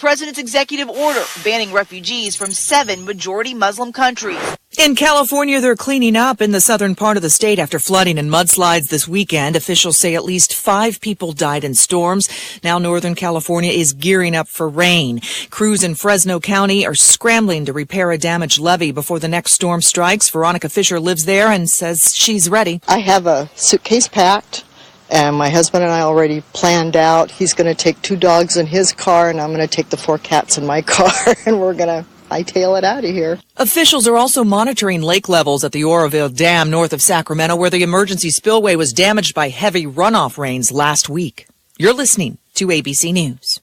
president's executive order banning refugees from 7 majority Muslim countries. In California, they're cleaning up in the southern part of the state after flooding and mudslides this weekend. Officials say at least 5 people died in storms. Now Northern California is gearing up for rain. Crews in Fresno County are scrambling to repair a damaged levee before the next storm strikes. Veronica Fisher lives there and says she's ready. I have a suitcase packed, and my husband and I already planned out. He's going to take 2 dogs in his car, and I'm going to take the 4 cats in my car, and we're going to hightail it out of here. Officials are also monitoring lake levels at the Oroville Dam north of Sacramento, where the emergency spillway was damaged by heavy runoff rains last week. You're listening to ABC News.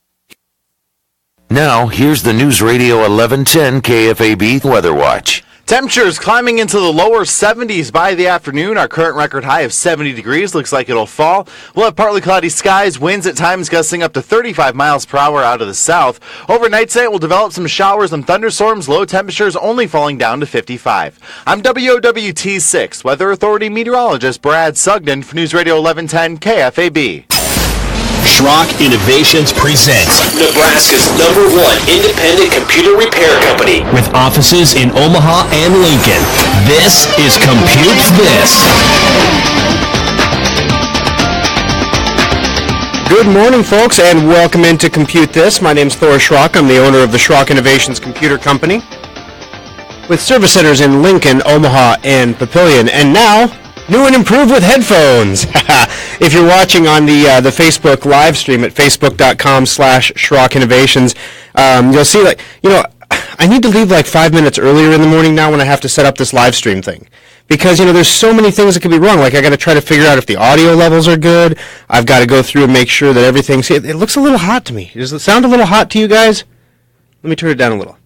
Now, here's the News Radio 1110 KFAB Weather Watch. Temperatures climbing into the lower 70s by the afternoon. Our current record high of 70 degrees looks like it'll fall. We'll have partly cloudy skies, winds at times gusting up to 35 miles per hour out of the south. Overnight tonight, we'll develop some showers and thunderstorms, low temperatures only falling down to 55. I'm WOWT6 Weather Authority meteorologist Brad Sugden for News Radio 1110 KFAB. Schrock Innovations presents Nebraska's #1 independent computer repair company with offices in Omaha and Lincoln. This is Compute This. Good morning, folks, and welcome into Compute This. My name's Thor Schrock. I'm the owner of the Schrock Innovations Computer Company with service centers in Lincoln, Omaha, and Papillion. And now, new and improved with headphones. If you're watching on the Facebook live stream at facebook.com/Schrock Innovations, you'll see, like, I need to leave like 5 minutes earlier in the morning now when I have to set up this live stream thing. Because, there's so many things that could be wrong. Like, I got to try to figure out if the audio levels are good. I've got to go through and make sure that everything's... See, it looks a little hot to me. Does it sound a little hot to you guys? Let me turn it down a little.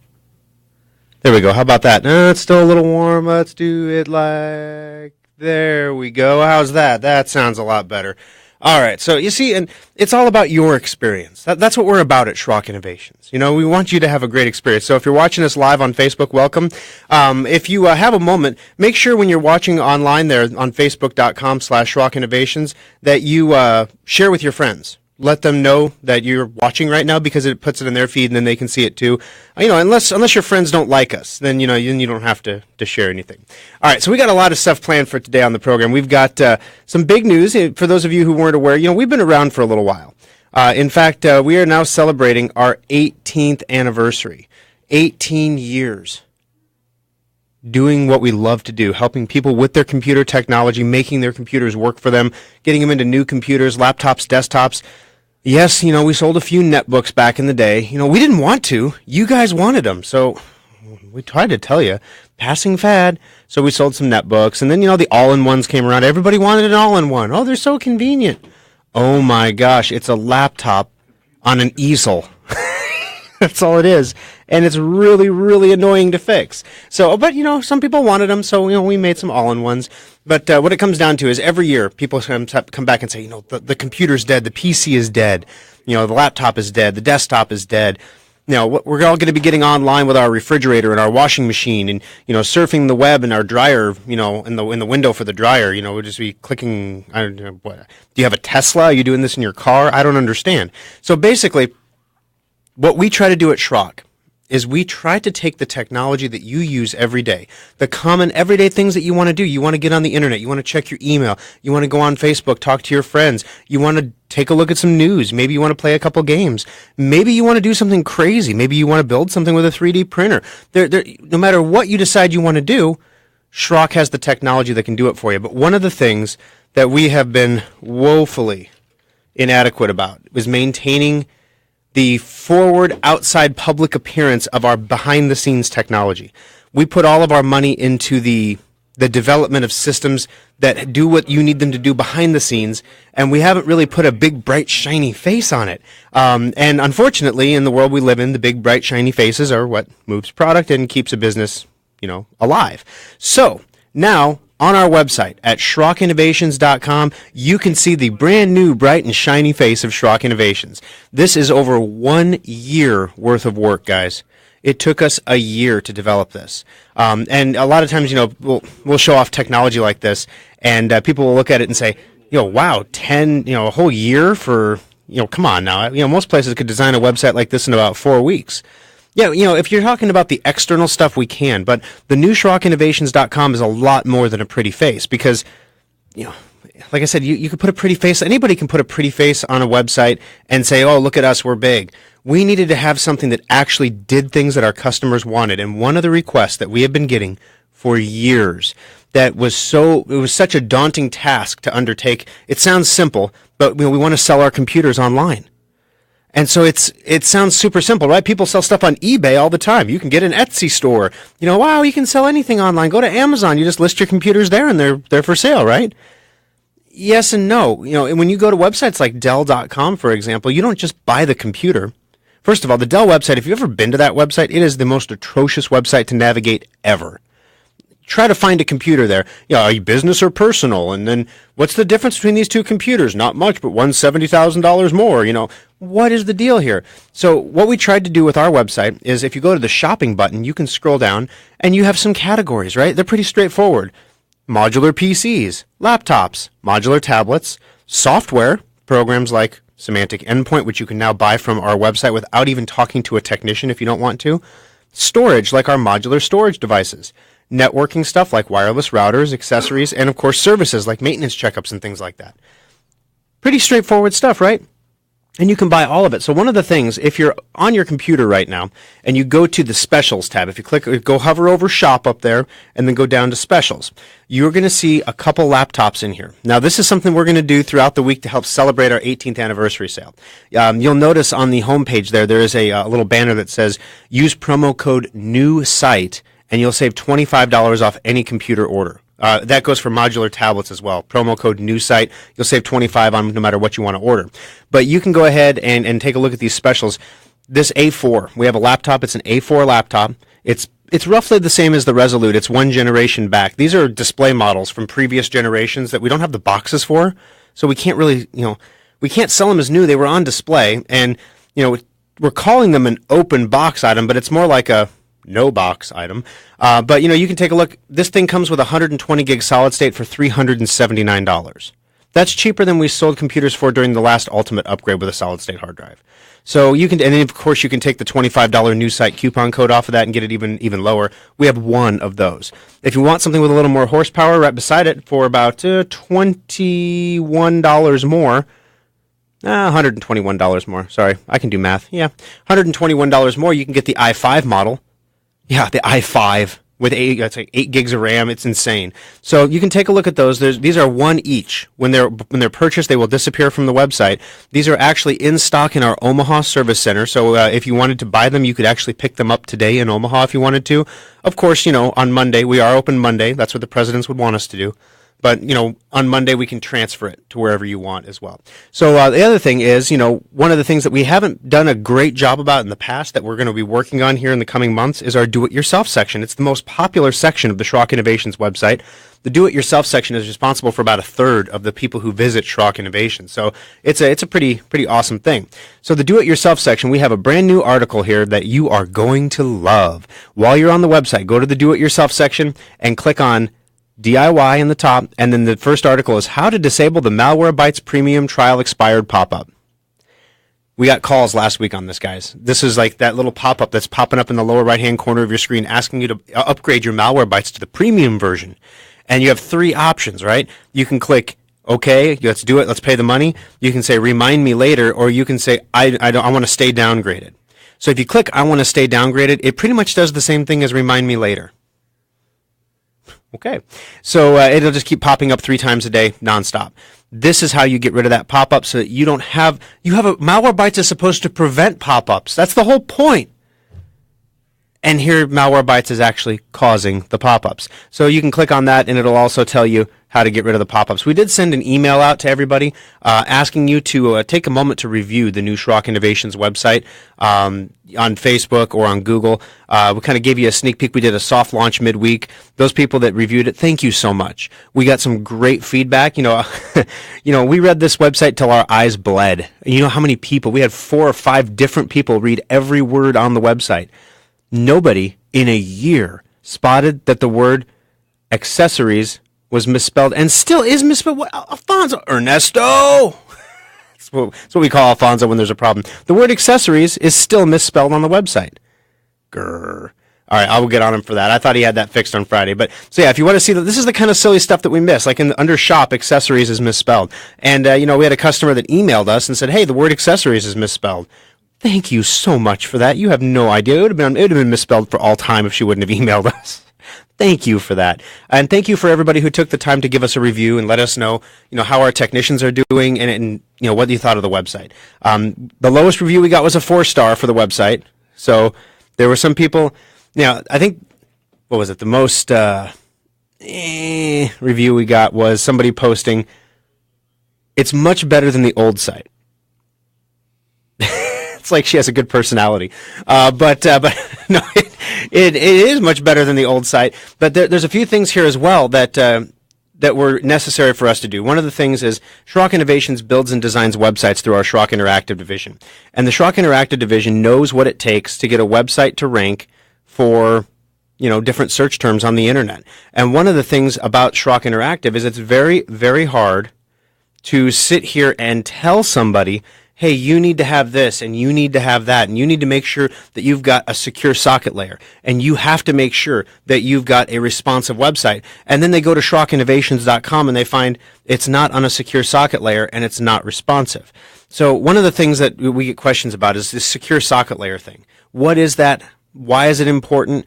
There we go. How about that? No, it's still a little warm. Let's do it like... There we go. How's that? That sounds a lot better. All right. So you see, and it's all about your experience. That's what we're about at Schrock Innovations. We want you to have a great experience. So if you're watching us live on Facebook, welcome. If you have a moment, make sure when you're watching online there on facebook.com/Schrock Innovations that you share with your friends. Let them know that you're watching right now because it puts it in their feed and then they can see it too. Unless your friends don't like us, then you don't have to share anything. All right, so we got a lot of stuff planned for today on the program. We've got some big news for those of you who weren't aware. We've been around for a little while. In fact, we are now celebrating our 18th anniversary. 18 years. Doing what we love to do, helping people with their computer technology, making their computers work for them, getting them into new computers, laptops, desktops. Yes, we sold a few netbooks back in the day. We didn't want to. You guys wanted them. So we tried to tell you, passing fad. So we sold some netbooks. And then, the all-in-ones came around. Everybody wanted an all-in-one. Oh, they're so convenient. Oh, my gosh. It's a laptop on an easel. That's all it is. And it's really, really annoying to fix. So, but, some people wanted them, so, we made some all-in-ones. But what it comes down to is every year people come back and say, the computer's dead, the PC is dead, the laptop is dead, the desktop is dead. We're all going to be getting online with our refrigerator and our washing machine and, surfing the web and our dryer, in the window for the dryer. We'll just be clicking, I don't know, what. Do you have a Tesla? Are you doing this in your car? I don't understand. So basically, what we try to do at Schrock is we try to take the technology that you use every day, the common everyday things that you want to do. You want to get on the internet. You want to check your email. You want to go on Facebook, talk to your friends. You want to take a look at some news. Maybe you want to play a couple games. Maybe you want to do something crazy. Maybe you want to build something with a 3D printer. No matter what you decide you want to do, Schrock has the technology that can do it for you. But one of the things that we have been woefully inadequate about is maintaining the forward outside public appearance of our behind-the-scenes technology. We put all of our money into the development of systems that do what you need them to do behind the scenes, and we haven't really put a big, bright, shiny face on it. And unfortunately, in the world we live in, the big, bright, shiny faces are what moves product and keeps a business, alive. So, now, on our website at SchrockInnovations.com, you can see the brand new, bright, and shiny face of Schrock Innovations. This is over 1 year worth of work, guys. It took us a year to develop this. And a lot of times, we'll show off technology like this, and people will look at it and say, wow, a whole year for Come on now. Most places could design a website like this in about 4 weeks. Yeah, if you're talking about the external stuff, we can. But the new SchrockInnovations.com is a lot more than a pretty face because, like I said, you could put a pretty face. Anybody can put a pretty face on a website and say, oh, look at us, we're big. We needed to have something that actually did things that our customers wanted. And one of the requests that we have been getting for years it was such a daunting task to undertake. It sounds simple, but we want to sell our computers online. And so it sounds super simple, right? People sell stuff on eBay all the time. You can get an Etsy store. Wow, you can sell anything online. Go to Amazon. You just list your computers there and they're for sale, right? Yes and no. When you go to websites like Dell.com, for example, you don't just buy the computer. First of all, the Dell website, if you've ever been to that website, it is the most atrocious website to navigate ever. Try to find a computer there. Are you business or personal? And then what's the difference between these two computers? Not much, but one's $70,000 more. What is the deal here? So what we tried to do with our website is if you go to the shopping button, you can scroll down and you have some categories, right? They're pretty straightforward. Modular PCs, laptops, modular tablets, software, programs like Semantic Endpoint, which you can now buy from our website without even talking to a technician if you don't want to. Storage, like our modular storage devices. Networking stuff like wireless routers, accessories, and of course services like maintenance checkups and things like that. Pretty straightforward stuff, right? And you can buy all of it. So one of the things, if you're on your computer right now and you go to the specials tab, if you go hover over shop up there and then go down to specials, you're going to see a couple laptops in here. Now this is something we're going to do throughout the week to help celebrate our 18th anniversary sale. You'll notice on the homepage there is a little banner that says use promo code new site and you'll save $25 off any computer order. That goes for modular tablets as well. Promo code new site. You'll save $25 on no matter what you want to order. But you can go ahead and take a look at these specials. This A4, we have a laptop. It's an A4 laptop. It's roughly the same as the Resolute. It's one generation back. These are display models from previous generations that we don't have the boxes for. So we can't really, we can't sell them as new. They were on display. And, we're calling them an open box item, but it's more like a no box item. But you can take a look. This thing comes with 120 gig solid state for $379. That's cheaper than we sold computers for during the last ultimate upgrade with a solid state hard drive. So you can, and then of course you can take the $25 new site coupon code off of that and get it even lower. We have one of those. If you want something with a little more horsepower, right beside it for about $21 more. $121 more. Sorry, I can do math. Yeah, $121 more. You can get the i5 model. Yeah, the i5 with 8 gigs of RAM. It's insane. So you can take a look at those. These are one each. When they're purchased, they will disappear from the website. These are actually in stock in our Omaha service center. So if you wanted to buy them, you could actually pick them up today in Omaha if you wanted to. Of course, on Monday, we are open Monday. That's what the presidents would want us to do. But, on Monday we can transfer it to wherever you want as well. So the other thing is, one of the things that we haven't done a great job about in the past that we're going to be working on here in the coming months is our do-it-yourself section. It's the most popular section of the Schrock Innovations website. The do-it-yourself section is responsible for about a third of the people who visit Schrock Innovations. So it's a pretty awesome thing. So the do-it-yourself section, we have a brand new article here that you are going to love. While you're on the website, go to the do-it-yourself section and click on DIY in the top, and then the first article is how to disable the Malwarebytes premium trial expired pop-up. We got calls last week on this, guys. This is like that little pop-up that's popping up in the lower right-hand corner of your screen asking you to upgrade your Malwarebytes to the premium version. And you have three options, right? You can click, okay, let's do it, let's pay the money. You can say, remind me later, or you can say, I want to stay downgraded. So if you click, I want to stay downgraded, it pretty much does the same thing as remind me later. Okay, so it'll just keep popping up 3 times a day, nonstop. This is how you get rid of that pop-up so that you have Malwarebytes is supposed to prevent pop-ups. That's the whole point. And here, Malwarebytes is actually causing the pop-ups. So you can click on that, and it'll also tell you how to get rid of the pop-ups. We did send an email out to everybody asking you to take a moment to review the new Schrock Innovations website on Facebook or on Google. We kind of gave you a sneak peek. We did a soft launch midweek. Those people that reviewed it, thank you so much. We got some great feedback. We read this website till our eyes bled. You know how many people? We had 4 or 5 different people read every word on the website. Nobody in a year spotted that the word accessories was misspelled and still is misspelled. Alfonso, Ernesto. That's what we call Alfonso when there's a problem. The word accessories is still misspelled on the website. Grrr. All right, I will get on him for that. I thought he had that fixed on Friday. But so yeah, if you want to see that, this is the kind of silly stuff that we miss. Like under shop, accessories is misspelled. And, we had a customer that emailed us and said, hey, the word accessories is misspelled. Thank you so much for that. You have no idea. It would have been misspelled for all time if she wouldn't have emailed us. Thank you for that. And thank you for everybody who took the time to give us a review and let us know, how our technicians are doing and what you thought of the website. The lowest review we got was a 4-star for the website. So there were some people, I think, what was it? The most review we got was somebody posting, it's much better than the old site. It's like she has a good personality. But no, it is much better than the old site. But there's a few things here as well that were necessary for us to do. One of the things is Schrock Innovations builds and designs websites through our Schrock Interactive division. And the Schrock Interactive division knows what it takes to get a website to rank for different search terms on the internet. And one of the things about Schrock Interactive is it's very, very hard to sit here and tell somebody, hey, you need to have this, and you need to have that, and you need to make sure that you've got a secure socket layer, and you have to make sure that you've got a responsive website. And then they go to SchrockInnovations.com and they find it's not on a secure socket layer and it's not responsive. So one of the things that we get questions about is this secure socket layer thing. What is that? Why is it important?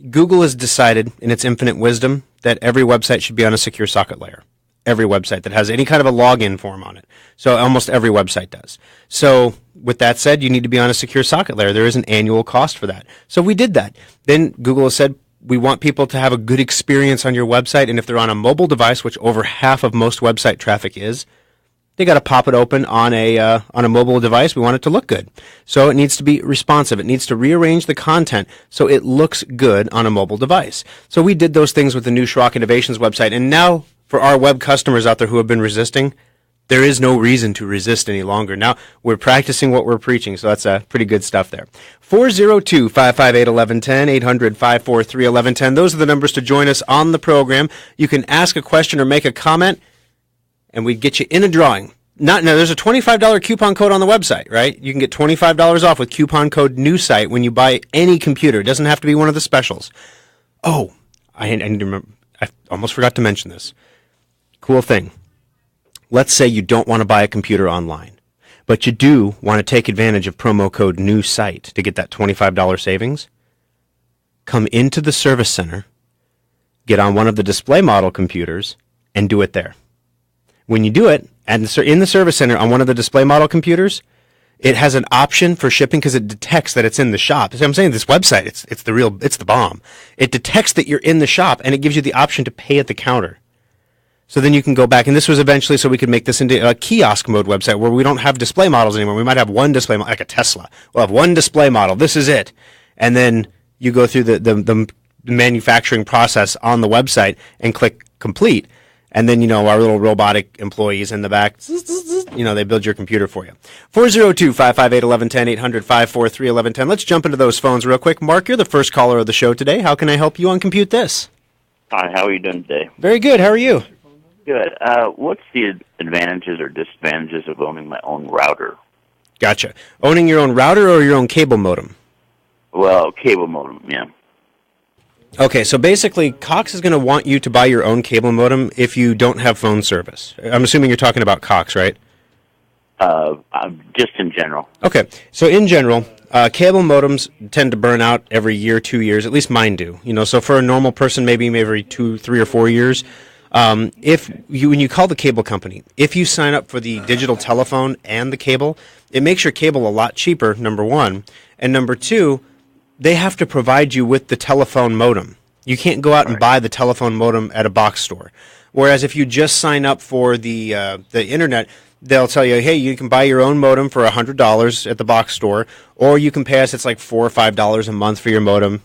Google has decided in its infinite wisdom that every website should be on a secure socket layer. Every website that has any kind of a login form on it. So almost every website does. So with that said, you need to be on a secure socket layer. There is an annual cost for that. So we did that. Then Google has said, we want people to have a good experience on your website. And if they're on a mobile device, which over half of most website traffic is, they got to pop it open on a mobile device. We want it to look good. So it needs to be responsive. It needs to rearrange the content so it looks good on a mobile device. So we did those things with the new Schrock Innovations website. And now, for our web customers out there who have been resisting, there is no reason to resist any longer. Now, we're practicing what we're preaching, so that's pretty good stuff there. 402-558-1110, 800-543-1110. Those are the numbers to join us on the program. You can ask a question or make a comment, and we'd get you in a drawing. Now, there's a $25 coupon code on the website, right? You can get $25 off with coupon code NEWSITE when you buy any computer. It doesn't have to be one of the specials. Oh, I need to remember. I almost forgot to mention this. Cool thing. Let's say you don't want to buy a computer online, but you do want to take advantage of promo code NEWSITE to get that $25 savings. Come into the service center, get on one of the display model computers, and do it there. When you do it, and in the service center on one of the display model computers, it has an option for shipping because it detects that it's in the shop. So I'm saying this website, it's the bomb. It detects that you're in the shop, and it gives you the option to pay at the counter. So then you can go back, and this was eventually so we could make this into a kiosk mode website where we don't have display models anymore. We might have one display model, like a Tesla. We'll have one display model. This is it. And then you go through the manufacturing process on the website and click complete. And then, our little robotic employees in the back, they build your computer for you. 402-558-1110, 800-543-1110. Let's jump into those phones real quick. Mark, you're the first caller of the show today. How can I help you on Compute This? Hi, how are you doing today? Very good. How are you? Good. What's the advantages or disadvantages of owning my own router? Gotcha. Owning your own router or your own cable modem? Well, cable modem, yeah. Okay, so basically, Cox is going to want you to buy your own cable modem if you don't have phone service. I'm assuming you're talking about Cox, right? Just in general. Okay, so in general, cable modems tend to burn out every year, 2 years. At least mine do. So for a normal person, maybe every 2, 3, or 4 years. When you call the cable company, if you sign up for the digital telephone and the cable, it makes your cable a lot cheaper, number one. And number two, they have to provide you with the telephone modem. You can't go out and buy the telephone modem at a box store. Whereas if you just sign up for the internet, they'll tell you, hey, you can buy your own modem for $100 at the box store, or you can pay us, it's like $4 or $5 a month for your modem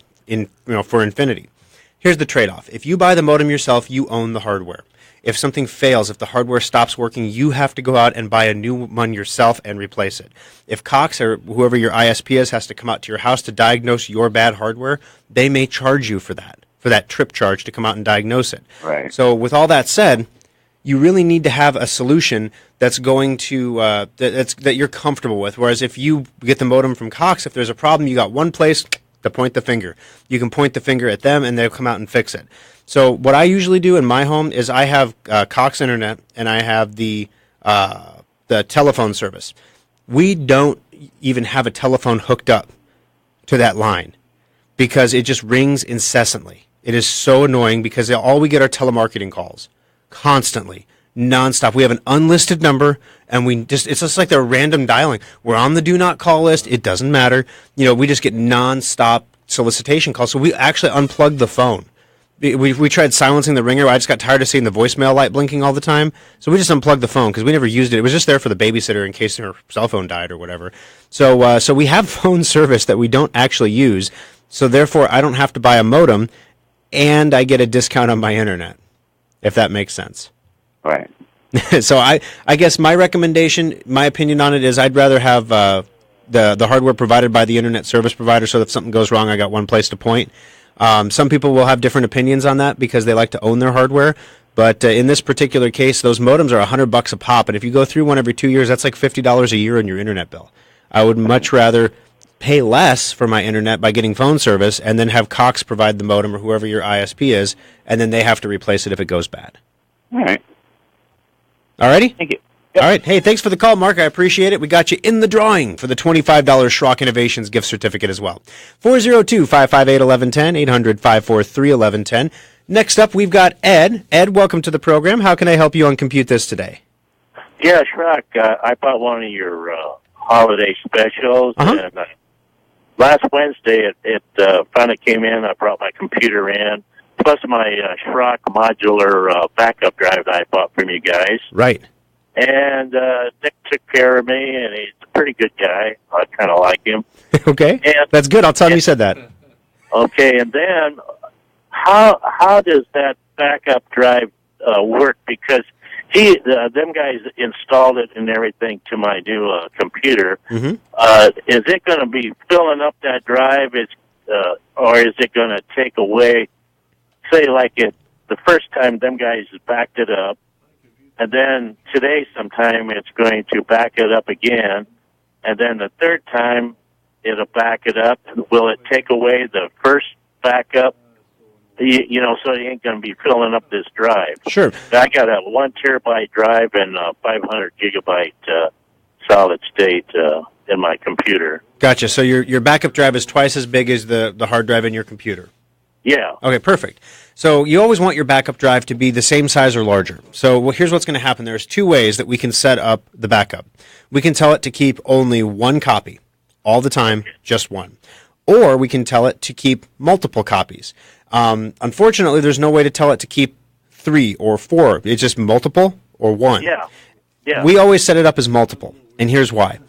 for Infinity. Here's the trade-off. If you buy the modem yourself, you own the hardware. If something fails, if the hardware stops working, you have to go out and buy a new one yourself and replace it. If Cox or whoever your ISP is has to come out to your house to diagnose your bad hardware, they may charge you for that trip charge to come out and diagnose it. Right. So with all that said, you really need to have a solution that's going to that you're comfortable with. Whereas if you get the modem from Cox, if there's a problem, you got one place to point the finger. You can point the finger at them, and they'll come out and fix it. So what I usually do in my home is I have Cox Internet, and I have the telephone service. We don't even have a telephone hooked up to that line because it just rings incessantly. It is so annoying because all we get are telemarketing calls. Constantly, nonstop. We have an unlisted number, and it's just like they're random dialing. We're on the do not call list. It doesn't matter. We just get nonstop solicitation calls. So we actually unplugged the phone. We tried silencing the ringer. I just got tired of seeing the voicemail light blinking all the time. So we just unplugged the phone because we never used it. It was just there for the babysitter in case her cell phone died or whatever. So we have phone service that we don't actually use. So therefore, I don't have to buy a modem, and I get a discount on my internet. If that makes sense. Right. So I guess my recommendation, my opinion on it is I'd rather have the hardware provided by the internet service provider so that if something goes wrong, I got one place to point. Some people will have different opinions on that because they like to own their hardware. But in this particular case, those modems are $100 a pop. And if you go through one every 2 years, that's like $50 a year on your internet bill. I would much rather pay less for my internet by getting phone service and then have Cox provide the modem or whoever your ISP is, and then they have to replace it if it goes bad. All right. All righty? Thank you. Yep. All right. Hey, thanks for the call, Mark. I appreciate it. We got you in the drawing for the $25 Schrock Innovations gift certificate as well. 402-558-1110, 800-543-1110. Next up, we've got Ed. Ed, welcome to the program. How can I help you on Compute This today? Yeah, Schrock, I bought one of your holiday specials, and last Wednesday it finally came in. I brought my computer in, plus my Schrock modular backup drive that I bought from you guys. Right. And Nick took care of me, and he's a pretty good guy. I kind of like him. Okay, and, that's good. I'll tell him you said that. Okay, and then how does that backup drive work? Because them guys installed it and everything to my new computer. Mm-hmm. Is it going to be filling up that drive? Or is it going to take away? Say, like the first time them guys backed it up, and then today sometime it's going to back it up again, and then the third time it'll back it up. Will it take away the first backup? So you ain't going to be filling up this drive. Sure. I got a 1 terabyte drive and a 500 gigabyte solid state in my computer. Gotcha. So your backup drive is twice as big as the hard drive in your computer. Yeah. Okay, perfect. So you always want your backup drive to be the same size or larger. So here's what's going to happen. There's two ways that we can set up the backup. We can tell it to keep only one copy all the time, just one. Or we can tell it to keep multiple copies. Unfortunately, there's no way to tell it to keep 3 or 4. It's just multiple or one. Yeah. Yeah. We always set it up as multiple, and here's why.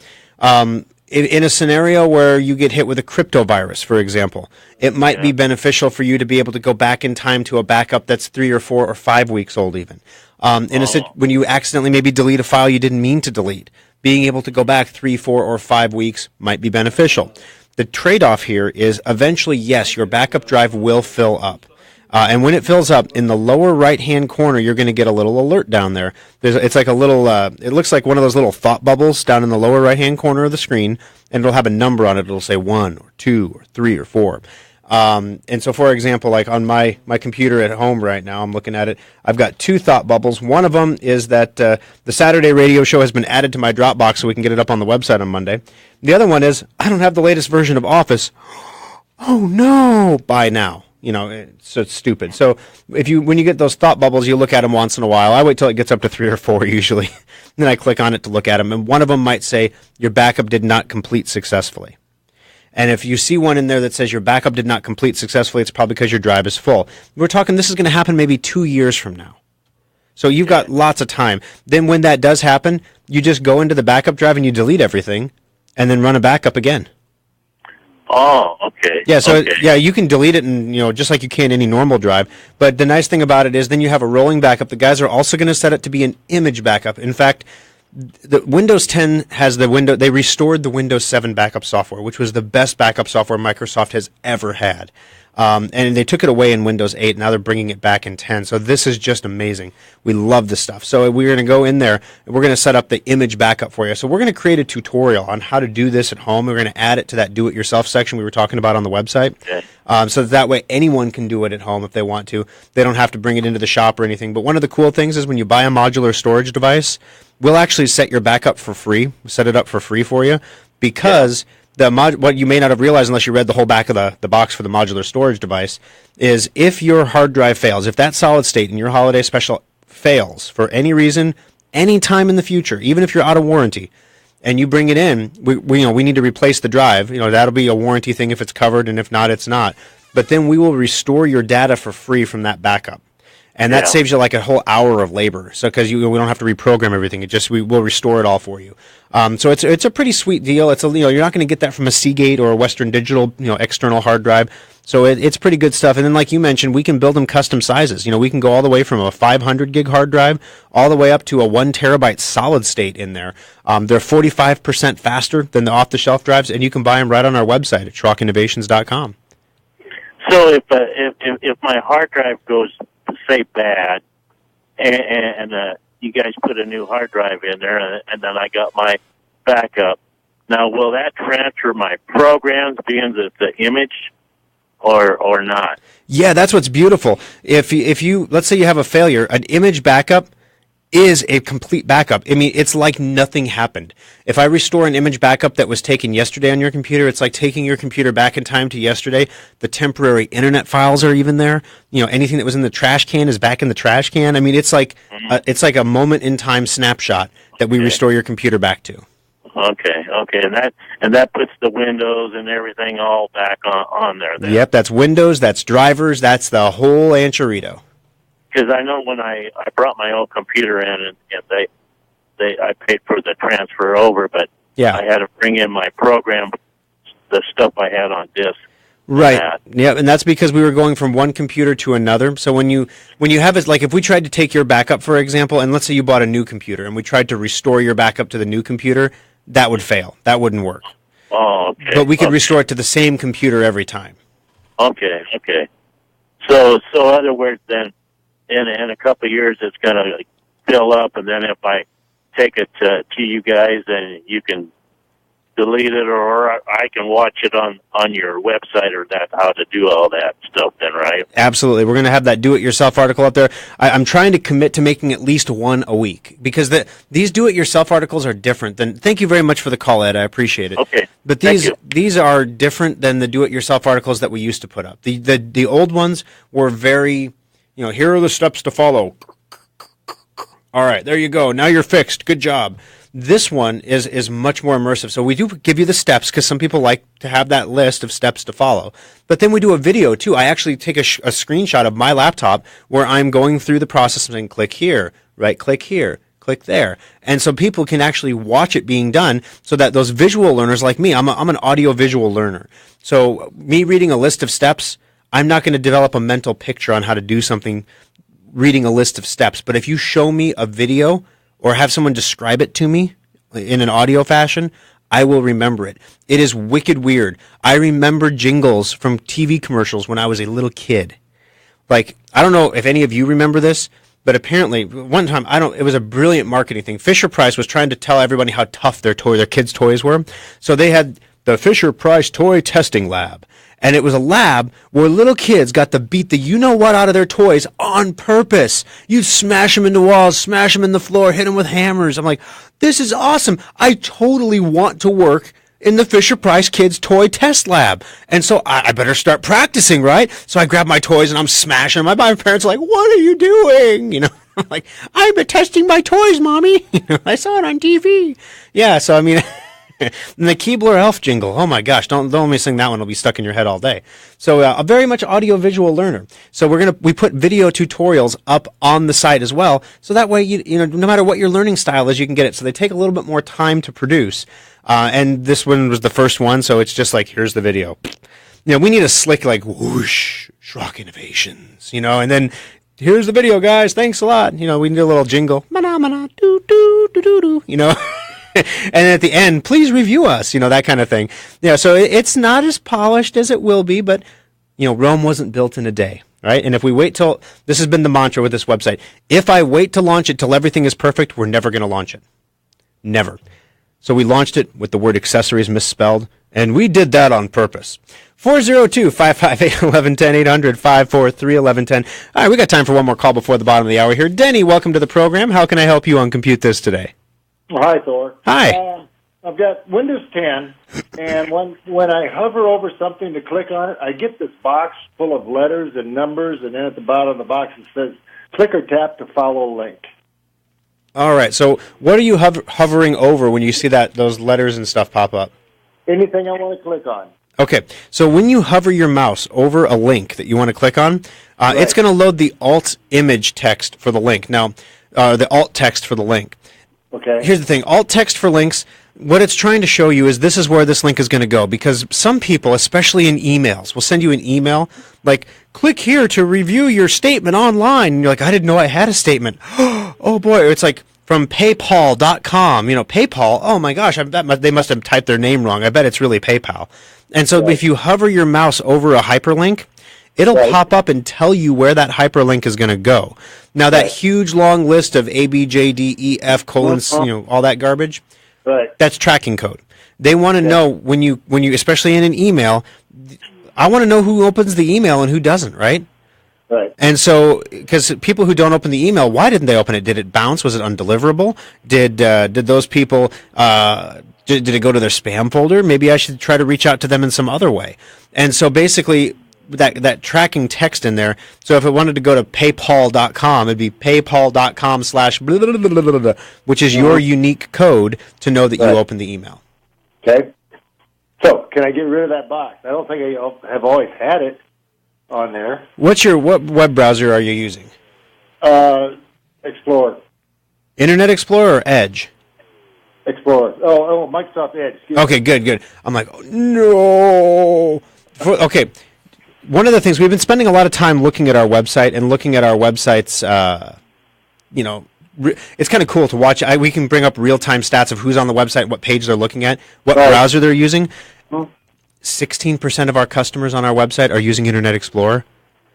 In a scenario where you get hit with a crypto virus, for example, it might be beneficial for you to be able to go back in time to a backup that's 3 or 4 or 5 weeks old even. When you accidentally maybe delete a file you didn't mean to delete, being able to go back 3, 4, or 5 weeks might be beneficial. The trade-off here is eventually, yes, your backup drive will fill up. And when it fills up, in the lower right-hand corner, you're going to get a little alert down there. It's like a little, it looks like one of those little thought bubbles down in the lower right-hand corner of the screen, and it'll have a number on it. It'll say 1 or 2 or 3 or 4. And so, for example, like on my computer at home right now, I'm looking at it, I've got 2 thought bubbles. One of them is that the Saturday radio show has been added to my Dropbox so we can get it up on the website on Monday. The other one is, I don't have the latest version of Office. Oh, no, by now. So it's stupid. So when you get those thought bubbles, you look at them once in a while. I wait till it gets up to 3 or 4 usually. Then I click on it to look at them. And one of them might say, your backup did not complete successfully. And if you see one in there that says your backup did not complete successfully, it's probably because your drive is full. We're talking this is going to happen maybe 2 years from now. So you've got lots of time. Then when that does happen, you just go into the backup drive and you delete everything and then run a backup again. Oh, okay. Yeah, so you can delete it and just like you can any normal drive. But the nice thing about it is then you have a rolling backup. The guys are also going to set it to be an image backup. In fact, The Windows 10 has they restored the Windows 7 backup software, which was the best backup software Microsoft has ever had. And they took it away in Windows 8. Now they're bringing it back in 10. So this is just amazing. We love this stuff. So we're going to go in there and we're going to set up the image backup for you. So we're going to create a tutorial on how to do this at home. We're going to add it to that do-it-yourself section we were talking about on the website. Okay. So that way anyone can do it at home if they want to. They don't have to bring it into the shop or anything. But one of the cool things is when you buy a modular storage device, we'll actually set your backup for free, set it up for free for you, because what you may not have realized unless you read the whole back of the box for the modular storage device is if your hard drive fails, if that solid state in your holiday special fails for any reason, any time in the future, even if you're out of warranty, and you bring it in, we need to replace the drive. That'll be a warranty thing if it's covered, and if not, it's not. But then we will restore your data for free from that backup. And that saves you like a whole hour of labor. So because we don't have to reprogram everything, we will restore it all for you. So it's a pretty sweet deal. You're not going to get that from a Seagate or a Western Digital external hard drive. So it's pretty good stuff. And then like you mentioned, we can build them custom sizes. We can go all the way from a 500 gig hard drive all the way up to a 1 terabyte solid state in there. They're 45% faster than the off the shelf drives, and you can buy them right on our website at SchrockInnovations.com. So if my hard drive goes, say, bad, and you guys put a new hard drive in there, and then I got my backup, now will that transfer my programs being the image or not? Yeah, that's what's beautiful. If you let's say you have a failure, an image backup is a complete backup. I mean, it's like nothing happened. If I restore an image backup that was taken yesterday on your computer, it's like taking your computer back in time to yesterday. The temporary internet files are even there. Anything that was in the trash can is back in the trash can. I mean, it's like a moment in time snapshot that we restore your computer back to. Okay, and that puts the Windows and everything all back on there then. Yep, that's Windows, that's drivers, that's the whole Anchorito. Because I know when I brought my own computer in, and I paid for the transfer over, but I had to bring in my program, the stuff I had on disk. Right. Yeah, and that's because we were going from one computer to another. So when you have it, like if we tried to take your backup, for example, and let's say you bought a new computer, and we tried to restore your backup to the new computer, that would fail. That wouldn't work. Oh, okay. But we could restore it to the same computer every time. Okay. So in other words, then, in a couple of years, it's going to fill up, and then if I take it to you guys, then you can delete it, or I can watch it on your website, or how to do all that stuff then, right? Absolutely. We're going to have that do-it-yourself article up there. I'm trying to commit to making at least one a week, because these do-it-yourself articles are different than... Thank you very much for the call, Ed. I appreciate it. Okay. But these are different than the do-it-yourself articles that we used to put up. The old ones were very... here are the steps to follow. All right, there you go. Now you're fixed. Good job. This one is much more immersive. So we do give you the steps because some people like to have that list of steps to follow. But then we do a video too. I actually take a screenshot of my laptop where I'm going through the process and saying, click here, right click here, click there. And so people can actually watch it being done so that those visual learners like me, I'm an audio visual learner. So me reading a list of steps, I'm not going to develop a mental picture on how to do something reading a list of steps. But if you show me a video or have someone describe it to me in an audio fashion, I will remember it. It is wicked weird. I remember jingles from TV commercials when I was a little kid. Like, I don't know if any of you remember this, but apparently one time, it was a brilliant marketing thing. Fisher-Price was trying to tell everybody how tough their kids' toys were. So they had the Fisher-Price Toy Testing Lab. And it was a lab where little kids got to beat the you-know-what out of their toys on purpose. You'd smash them into walls, smash them in the floor, hit them with hammers. I'm like, this is awesome. I totally want to work in the Fisher-Price Kids Toy Test Lab. And so I better start practicing, right? So I grab my toys and I'm smashing them. My parents are like, what are you doing? I'm like, I'm testing my toys, Mommy. I saw it on TV. Yeah, so I mean... And the Keebler Elf jingle, oh my gosh, don't let me sing that one, it'll be stuck in your head all day. So a very much audio-visual learner. So we put video tutorials up on the site as well, so that way, no matter what your learning style is, you can get it. So they take a little bit more time to produce. And this one was the first one, so it's just like, here's the video. We need a slick, like, whoosh, Schrock Innovations, and then here's the video, guys. Thanks a lot. You know, we need a little jingle. Mana, mana, doo, doo, doo, doo, doo. You know, and at the end, please review us. You know, that kind of thing. Yeah, so it's not as polished as it will be, but, you know, Rome wasn't built in a day, right? And if we wait till, this has been the mantra with this website, if I wait to launch it till everything is perfect, we're never going to launch it. Never. So we launched it with the word accessories misspelled, and we did that on purpose. 402-558-1110, 800-543-1110. All right, we got time for one more call before the bottom of the hour here. Denny, welcome to the program. How can I help you on Compute This today? Well, hi, Thor. Hi. I've got Windows 10, and when I hover over something to click on it, I get this box full of letters and numbers, and then at the bottom of the box it says, click or tap to follow link. All right, so what are you hovering over when you see those letters and stuff pop up? Anything I want to click on. Okay, so when you hover your mouse over a link that you want to click on, Right. It's going to load the alt image text for the link. Now, the alt text for the link. Okay. Here's the thing. Alt text for links, what it's trying to show you is this is where this link is going to go, because some people, especially in emails, will send you an email like, click here to review your statement online. And you're like, I didn't know I had a statement. Oh, boy. It's like from paypal.com. You know, PayPal, oh, my gosh, they must have typed their name wrong. I bet it's really PayPal. And so if you hover your mouse over a hyperlink, it'll pop up and tell you where that hyperlink is going to go. Now, that huge long list of A, B, J, D, E, F, colons, you know, all that garbage, that's tracking code. They want to know when you, especially in an email, I want to know who opens the email and who doesn't, right? Right. And so, because people who don't open the email, why didn't they open it? Did it bounce? Was it undeliverable? Did those people, did it go to their spam folder? Maybe I should try to reach out to them in some other way. And so basically, that tracking text in there, so if it wanted to go to paypal.com, it'd be paypal.com/, which is your unique code to know that you opened the email. Okay. So, can I get rid of that box? I don't think I have always had it on there. What web browser are you using? Explorer. Internet Explorer or Edge? Explorer. Oh, Microsoft Edge. Okay, good. I'm like, oh, no. Okay. One of the things, we've been spending a lot of time looking at our website and looking at our website's, you know, it's kind of cool to watch. We can bring up real-time stats of who's on the website, what page they're looking at, what browser they're using. 16% of our customers on our website are using Internet Explorer.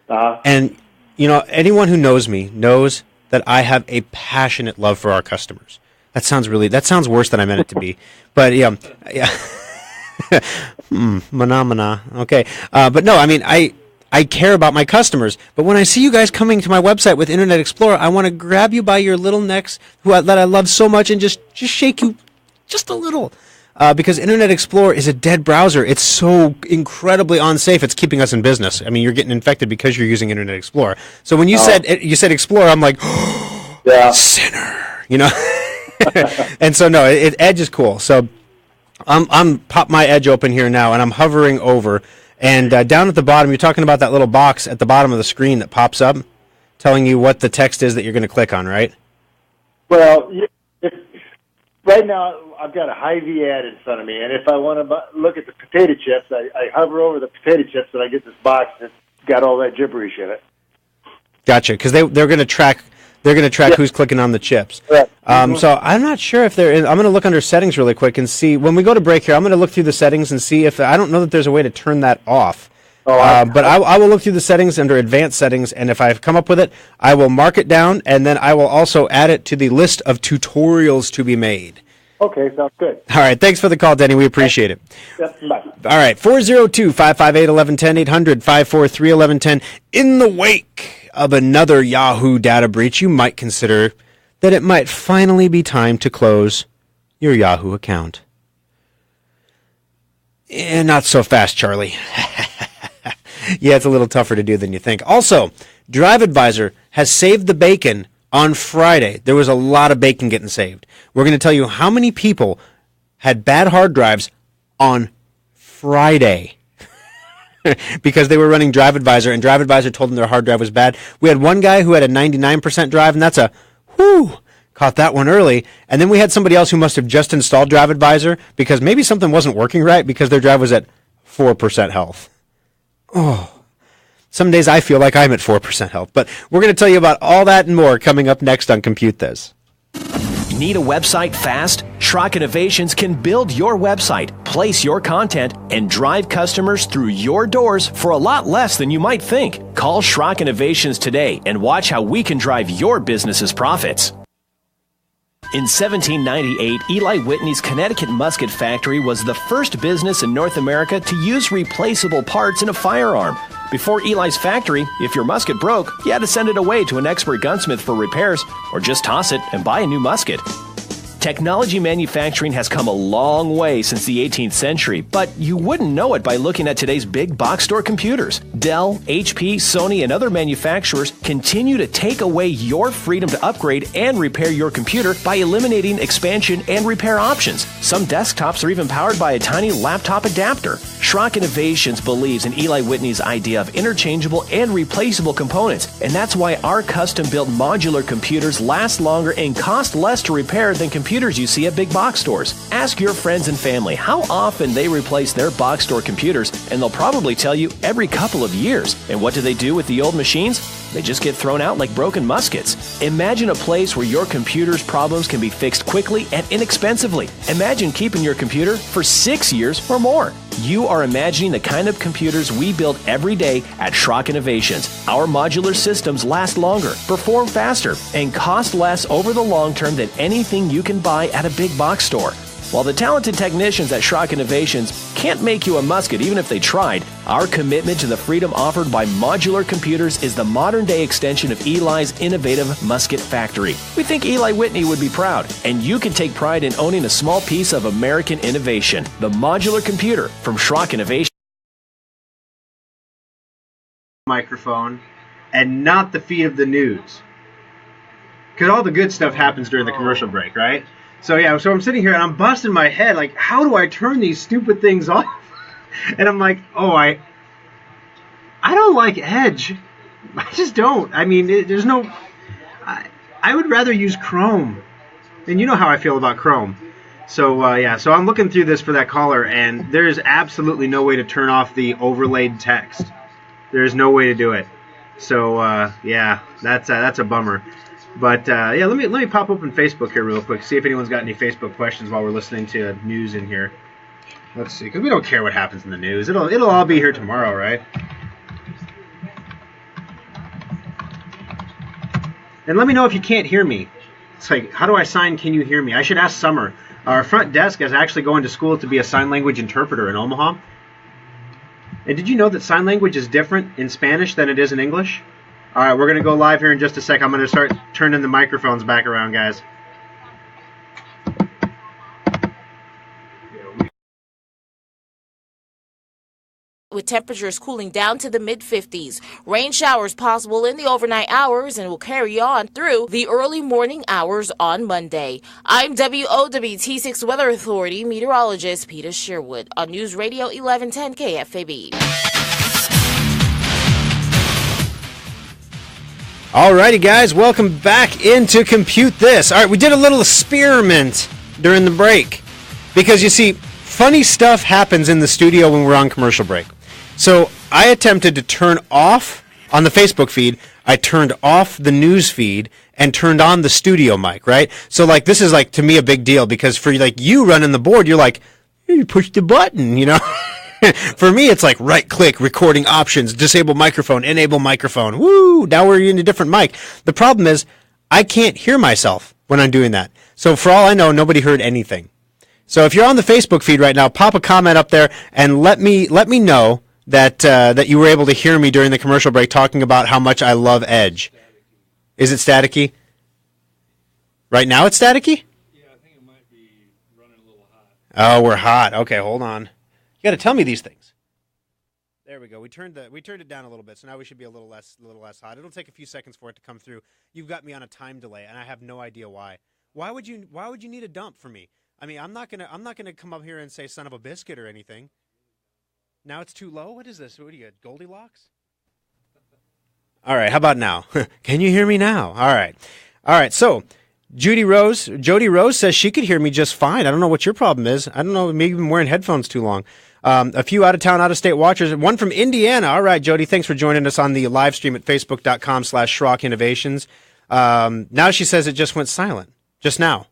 And, you know, anyone who knows me knows that I have a passionate love for our customers. That sounds worse than I meant it to be. But, yeah. Mana. Okay. But no, I mean, I care about my customers. But when I see you guys coming to my website with Internet Explorer, I want to grab you by your little necks that I love so much and just shake you just a little. Because Internet Explorer is a dead browser. It's so incredibly unsafe. It's keeping us in business. I mean, you're getting infected because you're using Internet Explorer. So when you said Explorer, I'm like, sinner, you know. And so no, Edge is cool. So I'm pop my Edge open here now, and I'm hovering over, and down at the bottom, you're talking about that little box at the bottom of the screen that pops up, telling you what the text is that you're going to click on, right? Well, right now I've got a Hy-Vee ad in front of me, and if I want to look at the potato chips, I hover over the potato chips, and I get this box that's got all that gibberish in it. Gotcha, because they're going to track. They're going to track who's clicking on the chips. Right. So I'm not sure if they're in. I'm going to look under settings really quick and see. When we go to break here, I'm going to look through the settings and see if, I don't know that there's a way to turn that off. But I will look through the settings under advanced settings, and if I've come up with it, I will mark it down, and then I will also add it to the list of tutorials to be made. Okay, sounds good. All right, thanks for the call, Denny. We appreciate it. Yep, bye. All right, 402-558-1110, 800-543-1110. In the wake of another Yahoo data breach, you might consider that it might finally be time to close your Yahoo account. Not so fast, Charlie. Yeah, it's a little tougher to do than you think. Also, DriveAdvisor has saved the bacon on Friday. There was a lot of bacon getting saved. We're going to tell you how many people had bad hard drives on Friday because they were running DriveAdvisor, and DriveAdvisor told them their hard drive was bad. We had one guy who had a 99% drive, and that's caught that one early. And then we had somebody else who must have just installed DriveAdvisor because maybe something wasn't working right because their drive was at 4% health. Some days I feel like I'm at 4% health. But we're going to tell you about all that and more coming up next on Compute This. Need a website fast? Schrock Innovations can build your website, place your content, and drive customers through your doors for a lot less than you might think. Call Schrock Innovations today and watch how we can drive your business's profits. In 1798, Eli Whitney's Connecticut Musket Factory was the first business in North America to use replaceable parts in a firearm. Before Eli's factory, if your musket broke, you had to send it away to an expert gunsmith for repairs, or just toss it and buy a new musket. Technology manufacturing has come a long way since the 18th century, but you wouldn't know it by looking at today's big box store computers. Dell, HP, Sony, and other manufacturers continue to take away your freedom to upgrade and repair your computer by eliminating expansion and repair options. Some desktops are even powered by a tiny laptop adapter. Schrock Innovations believes in Eli Whitney's idea of interchangeable and replaceable components, and that's why our custom-built modular computers last longer and cost less to repair than computers you see at big box stores. Ask your friends and family how often they replace their box store computers, and they'll probably tell you every couple of years. And what do they do with the old machines? They just get thrown out like broken muskets. Imagine a place where your computer's problems can be fixed quickly and inexpensively. Imagine keeping your computer for 6 years or more. You are imagining the kind of computers we build every day at Schrock Innovations. Our modular systems last longer, perform faster, and cost less over the long term than anything you can buy at a big box store. While the talented technicians at Schrock Innovations can't make you a musket even if they tried, our commitment to the freedom offered by modular computers is the modern-day extension of Eli's innovative musket factory. We think Eli Whitney would be proud, and you can take pride in owning a small piece of American innovation. The modular computer from Schrock Innovations. Microphone and not the feed of the news. Because all the good stuff happens during the commercial break, right? So I'm sitting here and I'm busting my head, like, how do I turn these stupid things off? And I'm like, I don't like Edge. I just don't. I mean, there's no... I would rather use Chrome. And you know how I feel about Chrome. So I'm looking through this for that caller, and there's absolutely no way to turn off the overlaid text. There's no way to do it. So, that's a bummer. But, let me pop open Facebook here real quick, see if anyone's got any Facebook questions while we're listening to news in here. Let's see, because we don't care what happens in the news. It'll all be here tomorrow, right? And let me know if you can't hear me. It's like, how do I sign Can You Hear Me? I should ask Summer. Our front desk is actually going to school to be a sign language interpreter in Omaha. And did you know that sign language is different in Spanish than it is in English? All right, we're going to go live here in just a sec. I'm going to start turning the microphones back around, guys. With temperatures cooling down to the mid-50s. Rain showers possible in the overnight hours and will carry on through the early morning hours on Monday. I'm WOWT6 Weather Authority meteorologist Peter Sherwood on News Radio 1110 KFAB. Alrighty, guys, welcome back into Compute This. All right, we did a little experiment during the break because, you see, funny stuff happens in the studio when we're on commercial break. So I attempted to turn off, on the Facebook feed, I turned off the news feed and turned on the studio mic, right? So, like, this is, like, to me a big deal because for, like, you running the board, you're like, you push the button, you know? For me, it's like right-click, recording options, disable microphone, enable microphone. Woo! Now we're in a different mic. The problem is I can't hear myself when I'm doing that. So for all I know, nobody heard anything. So if you're on the Facebook feed right now, pop a comment up there and let me know that you were able to hear me during the commercial break talking about how much I love Edge. Is it staticky? Right now it's staticky? Yeah, I think it might be running a little hot. Oh, we're hot. Okay, hold on. You got to tell me these things. There we go. We turned it down a little bit, so now we should be a little less hot. It'll take a few seconds for it to come through. You've got me on a time delay, and I have no idea why. Why would you need a dump for me? I mean, I'm not gonna come up here and say son of a biscuit or anything. Now it's too low? What is this? What are you, Goldilocks? All right, how about now? Can you hear me now? All right. So Jody Rose says she could hear me just fine. I don't know what your problem is. I don't know, maybe you've been wearing headphones too long. A few out-of-town, out-of-state watchers. One from Indiana. All right, Jody, thanks for joining us on the live stream at facebook.com/Schrock Innovations. Now she says it just went silent. Just now.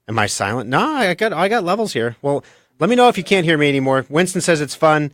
Am I silent? No, I got levels here. Well, let me know if you can't hear me anymore. Winston says it's fun.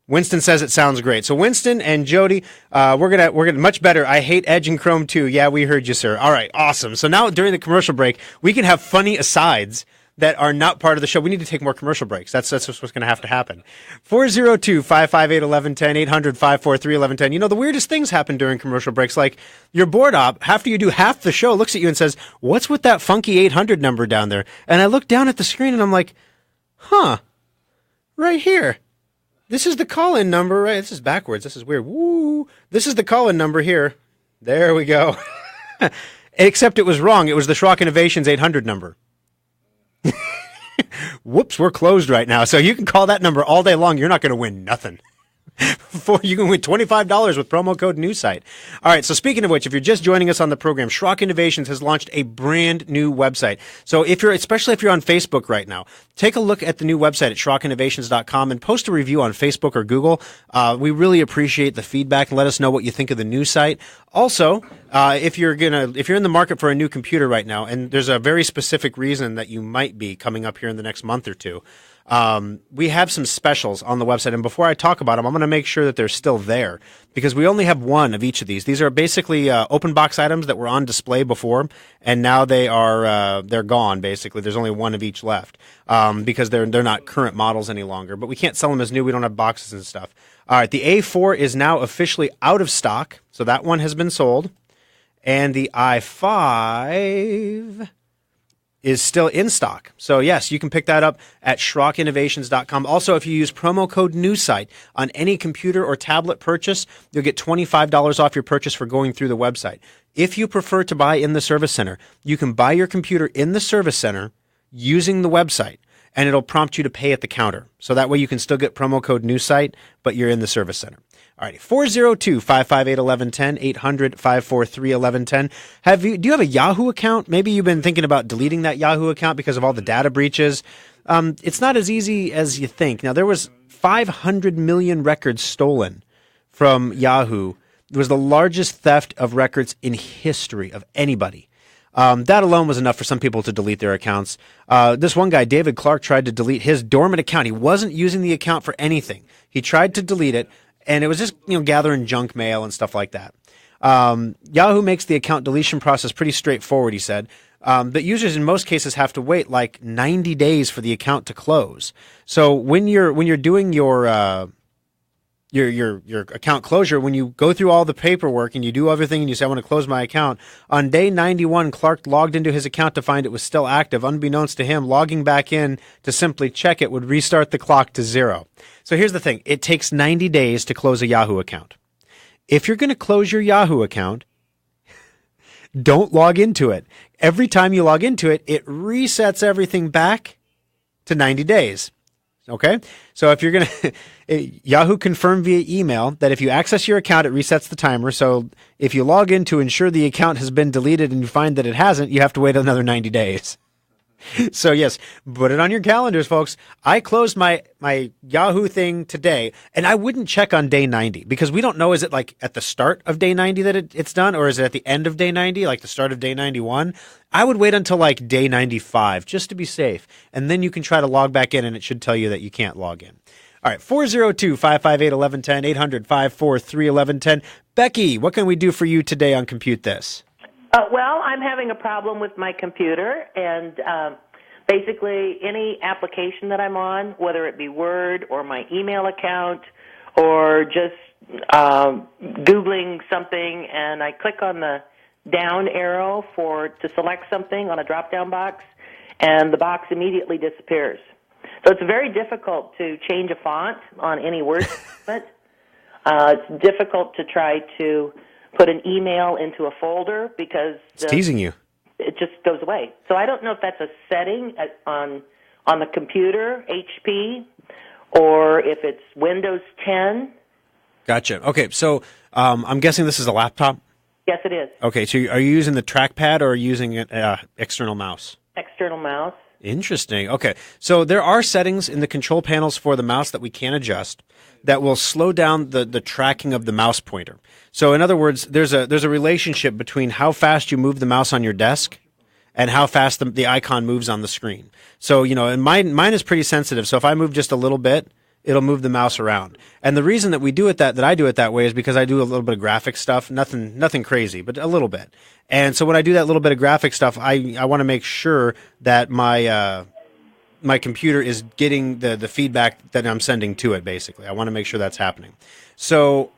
Winston says it sounds great. So Winston and Jody, we're gonna much better. I hate Edge and Chrome too. Yeah, we heard you, sir. All right, awesome. So now during the commercial break, we can have funny asides that are not part of the show. We need to take more commercial breaks. That's what's going to have to happen. 402-558-1110, 800-543-1110. You know, the weirdest things happen during commercial breaks. Like your board op, after you do half the show, looks at you and says, "What's with that funky 800 number down there?" And I look down at the screen and I'm like, huh, right here. This is the call-in number, right? This is backwards. This is weird. Woo. This is the call-in number here. There we go. Except it was wrong. It was the Schrock Innovations 800 number. Whoops, we're closed right now. So you can call that number all day long. You're not going to win nothing. You can win $25 with promo code NEWSITE. All right, so speaking of which, if you're just joining us on the program, Schrock Innovations has launched a brand new website. So especially if you're on Facebook right now, take a look at the new website at SchrockInnovations.com and post a review on Facebook or Google. We really appreciate the feedback and let us know what you think of the new site. Also, if you're in the market for a new computer right now, and there's a very specific reason that you might be coming up here in the next month or two, we have some specials on the website, and before I talk about them, I'm going to make sure that they're still there because we only have one of each of these. These are basically open box items that were on display before, and now they're gone. Basically, there's only one of each left because they're not current models any longer. But we can't sell them as new. We don't have boxes and stuff. All right, the A4 is now officially out of stock, so that one has been sold, and the i5 is still in stock. So yes, you can pick that up at SchrockInnovations.com. Also, if you use promo code NEWSITE on any computer or tablet purchase, you'll get $25 off your purchase for going through the website. If you prefer to buy in the service center, you can buy your computer in the service center using the website, and it'll prompt you to pay at the counter. So that way you can still get promo code NEWSITE, but you're in the service center. All right, 402-558-1110, 800-543-1110. Do you have a Yahoo account? Maybe you've been thinking about deleting that Yahoo account because of all the data breaches. It's not as easy as you think. Now, there was 500 million records stolen from Yahoo. It was the largest theft of records in history of anybody. That alone was enough for some people to delete their accounts. This one guy, David Clark, tried to delete his dormant account. He wasn't using the account for anything. He tried to delete it, and it was just, gathering junk mail and stuff like that. Yahoo makes the account deletion process pretty straightforward, he said. But users in most cases have to wait like 90 days for the account to close. So when you're doing your account closure, when you go through all the paperwork and you do everything and you say, I want to close my account, on day 91, Clark logged into his account to find it was still active. Unbeknownst to him, logging back in to simply check it would restart the clock to 0. So here's the thing. It takes 90 days to close a Yahoo account. If you're going to close your Yahoo account, don't log into it. Every time you log into it, it resets everything back to 90 days. Okay? So if you're going to, Yahoo confirmed via email that if you access your account, it resets the timer. So if you log in to ensure the account has been deleted and you find that it hasn't, you have to wait another 90 days. So yes, put it on your calendars, folks. I closed my Yahoo thing today, and I wouldn't check on day 90 because we don't know, is it like at the start of day 90 that it's done, or is it at the end of day 90, like the start of day 91? I would wait until like day 95 just to be safe, and then you can try to log back in, and it should tell you that you can't log in. All right, 402-558-1110, 800-543-1110. Becky, what can we do for you today on Compute This? Well, I'm having a problem with my computer, and basically any application that I'm on, whether it be Word or my email account or just Googling something, and I click on the down arrow to select something on a drop-down box, and the box immediately disappears. So it's very difficult to change a font on any Word document. It's difficult to try to put an email into a folder because it's teasing you. It just goes away. So I don't know if that's a setting on the computer, HP, or if it's Windows 10. Gotcha. Okay, so I'm guessing this is a laptop? Yes, it is. Okay, so are you using the trackpad or are you using an external mouse? External mouse. Interesting. Okay. So there are settings in the control panels for the mouse that we can adjust that will slow down the tracking of the mouse pointer. So in other words, there's a relationship between how fast you move the mouse on your desk and how fast the icon moves on the screen. So, and mine is pretty sensitive. So if I move just a little bit, it'll move the mouse around. And the reason that I do it that way is because I do a little bit of graphic stuff, nothing crazy, but a little bit. And so when I do that little bit of graphic stuff, I want to make sure that my computer is getting the feedback that I'm sending to it, basically. I want to make sure that's happening. So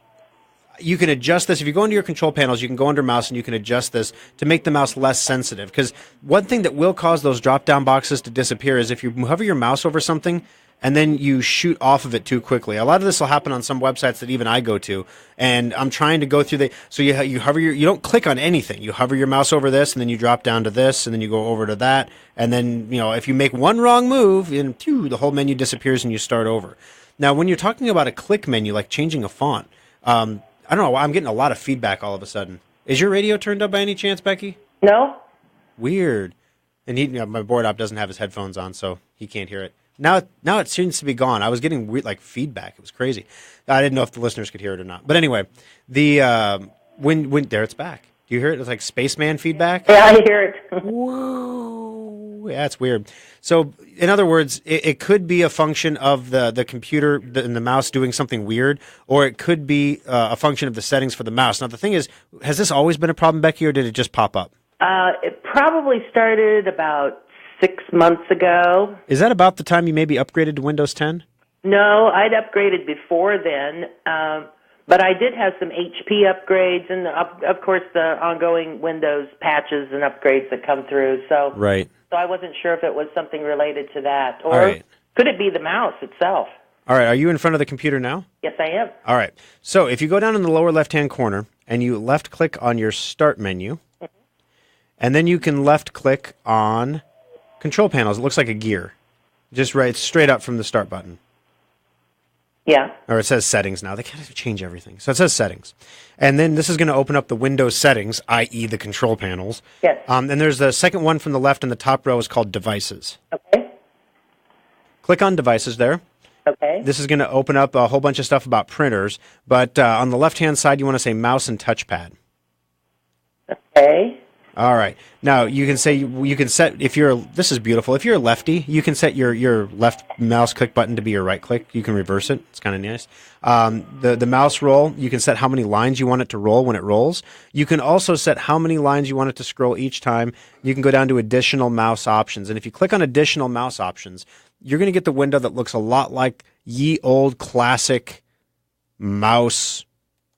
you can adjust this. If you go into your control panels, you can go under mouse and you can adjust this to make the mouse less sensitive. Because one thing that will cause those drop-down boxes to disappear is if you hover your mouse over something and then you shoot off of it too quickly. A lot of this will happen on some websites that even I go to, and I'm trying to go through so you hover you don't click on anything. You hover your mouse over this, and then you drop down to this, and then you go over to that, and then, if you make one wrong move, and the whole menu disappears and you start over. Now, when you're talking about a click menu, like changing a font, I don't know, I'm getting a lot of feedback all of a sudden. Is your radio turned up by any chance, Becky? No. Weird. And my board op doesn't have his headphones on, so he can't hear it. Now it seems to be gone. I was getting weird, feedback. It was crazy. I didn't know if the listeners could hear it or not. But anyway, when there it's back. Do you hear it? It's like spaceman feedback. Yeah, I hear it. Whoa, yeah, that's weird. So in other words, it could be a function of the computer and the mouse doing something weird, or it could be a function of the settings for the mouse. Now the thing is, has this always been a problem, Becky, or did it just pop up? It probably started about 6 months ago. Is that about the time you maybe upgraded to Windows 10? No, I'd upgraded before then, but I did have some HP upgrades and, of course, the ongoing Windows patches and upgrades that come through. So, right. So I wasn't sure if it was something related to that, or could it be the mouse itself? All right. Are you in front of the computer now? Yes, I am. All right. So if you go down in the lower left-hand corner and you left-click on your Start menu, and then you can left-click on Control Panels. It looks like a gear. Just right straight up from the Start button. Yeah. Or it says Settings now. They kind of change everything. So it says Settings. And then this is going to open up the Windows settings, i.e. the control panels. Yes. And there's the second one from the left in the top row is called Devices. Okay. Click on Devices there. Okay. This is going to open up a whole bunch of stuff about printers. But on the left-hand side, you want to say Mouse and Touchpad. Okay. All right. Now you can set this is beautiful. If you're a lefty, you can set your left mouse click button to be your right click. You can reverse it. It's kind of nice. The mouse roll, you can set how many lines you want it to roll when it rolls. You can also set how many lines you want it to scroll each time. You can go down to additional mouse options. And if you click on additional mouse options, you're going to get the window that looks a lot like ye old classic mouse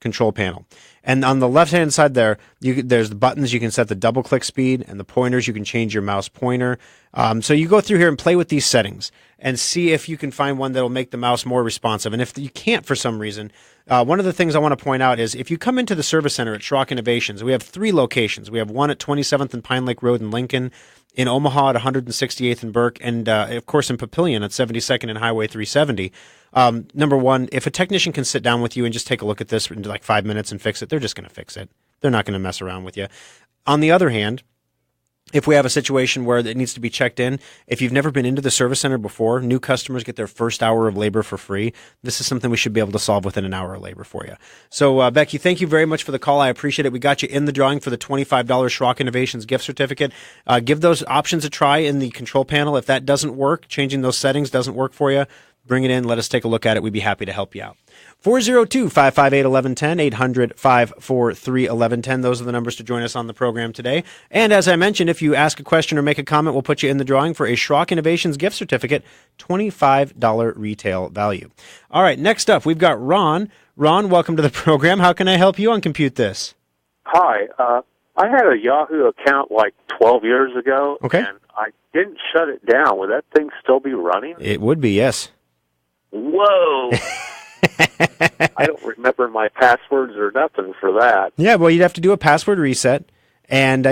control panel. And on the left-hand side there's the buttons. You can set the double-click speed, and the pointers. You can change your mouse pointer. So you go through here and play with these settings and see if you can find one that will make the mouse more responsive. And if you can't for some reason, one of the things I want to point out is if you come into the service center at Schrock Innovations, we have 3 locations. We have one at 27th and Pine Lake Road in Lincoln, in Omaha at 168th and Burke, and of course in Papillion at 72nd and Highway 370. Number one, if a technician can sit down with you and just take a look at this in like 5 minutes and fix it, they're just going to fix it. They're not going to mess around with you. On the other hand, if we have a situation where it needs to be checked in, if you've never been into the service center before, new customers get their first hour of labor for free. This is something we should be able to solve within an hour of labor for you. So, Becky, thank you very much for the call. I appreciate it. We got you in the drawing for the $25 Schrock Innovations gift certificate. Give those options a try in the control panel. If that doesn't work, changing those settings doesn't work for you, bring it in. Let us take a look at it. We'd be happy to help you out. 402-558-1110, 800-543-1110. Those are the numbers to join us on the program today. And as I mentioned, if you ask a question or make a comment, we'll put you in the drawing for a Schrock Innovations gift certificate, $25 retail value. All right, next up, we've got Ron. Ron, welcome to the program. How can I help you on Compute This? Hi. I had a Yahoo account like 12 years ago, okay, and I didn't shut it down. Would that thing still be running? It would be, yes. Whoa. I don't remember my passwords or nothing for that. Yeah, well, you'd have to do a password reset. And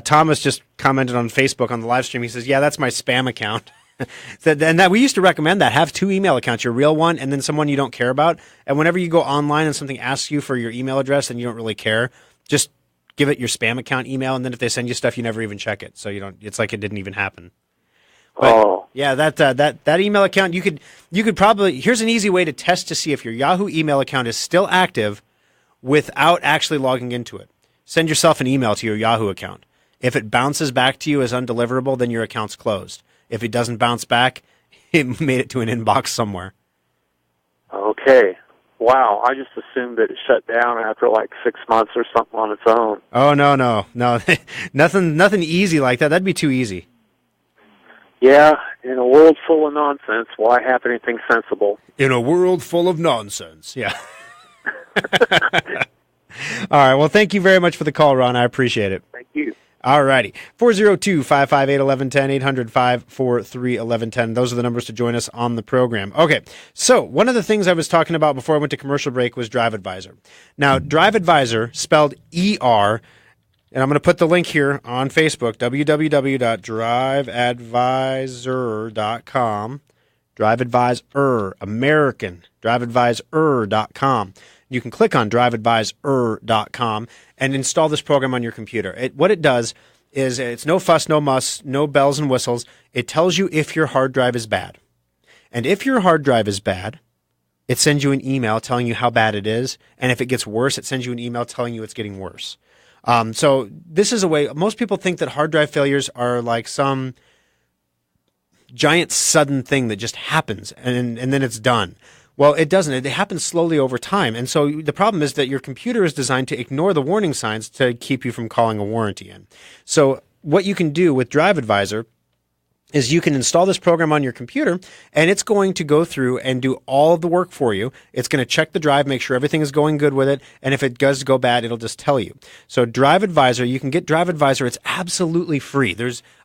Thomas just commented on Facebook on the live stream. He says, yeah, that's my spam account. And that we used to recommend that. Have 2 email accounts, your real one and then someone you don't care about. And whenever you go online and something asks you for your email address and you don't really care, just give it your spam account email. And then if they send you stuff, you never even check it. So you don't. It's like it didn't even happen. But, yeah, that email account, you could probably, here's an easy way to test to see if your Yahoo email account is still active without actually logging into it. Send yourself an email to your Yahoo account. If it bounces back to you as undeliverable, then your account's closed. If it doesn't bounce back, it made it to an inbox somewhere. Okay. Wow, I just assumed that it shut down after like 6 months or something on its own. Oh, no. Nothing easy like that. That'd be too easy. Yeah, in a world full of nonsense, why have anything sensible? In a world full of nonsense, yeah. All right, well, thank you very much for the call, Ron. I appreciate it. Thank you. All righty. 402-558-1110, 800-543-1110. Those are the numbers to join us on the program. Okay, so one of the things I was talking about before I went to commercial break was Drive Advisor. Now, Drive Advisor, spelled E-R, and I'm going to put the link here on Facebook, www.driveadvisor.com. Drive Advisor, American, driveadvisor.com. You can click on driveadvisor.com and install this program on your computer. What it does is it's no fuss, no muss, no bells and whistles. It tells you if your hard drive is bad. And if your hard drive is bad, it sends you an email telling you how bad it is. And if it gets worse, it sends you an email telling you it's getting worse. So this is a way, most people think that hard drive failures are like some giant sudden thing that just happens and then it's done. Well, it doesn't. It happens slowly over time. And so the problem is that your computer is designed to ignore the warning signs to keep you from calling a warranty in. So what you can do with Drive Advisor is you can install this program on your computer, and it's going to go through and do all of the work for you. It's going to check the drive, make sure everything is going good with it, and if it does go bad, it'll just tell you. So Drive Advisor, you can get Drive Advisor. It's absolutely free.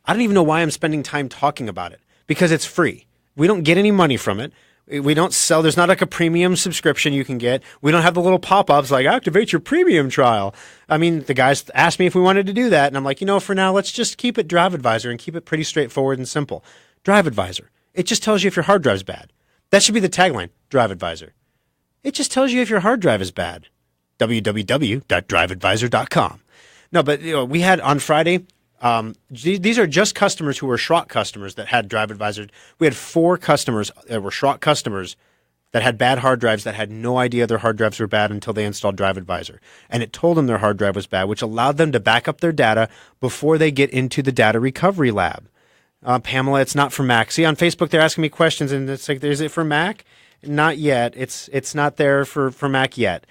I don't even know why I'm spending time talking about it, because it's free. We don't get any money from it. We don't sell. There's not like a premium subscription you can get. We don't have the little pop-ups like activate your premium trial. I mean, the guys asked me if we wanted to do that, and I'm like, for now, let's just keep it Drive Advisor and keep it pretty straightforward and simple. Drive Advisor. It just tells you if your hard drive's bad. That should be the tagline, Drive Advisor. It just tells you if your hard drive is bad. www.driveadvisor.com. No, but we had on Friday. These are just customers who were Schrock customers that had Drive Advisor. We had 4 customers that were Schrock customers that had bad hard drives that had no idea their hard drives were bad until they installed Drive Advisor. And it told them their hard drive was bad, which allowed them to back up their data before they get into the data recovery lab. Pamela, it's not for Mac. See, on Facebook, they're asking me questions, and it's like, is it for Mac? Not yet. It's not there for Mac yet.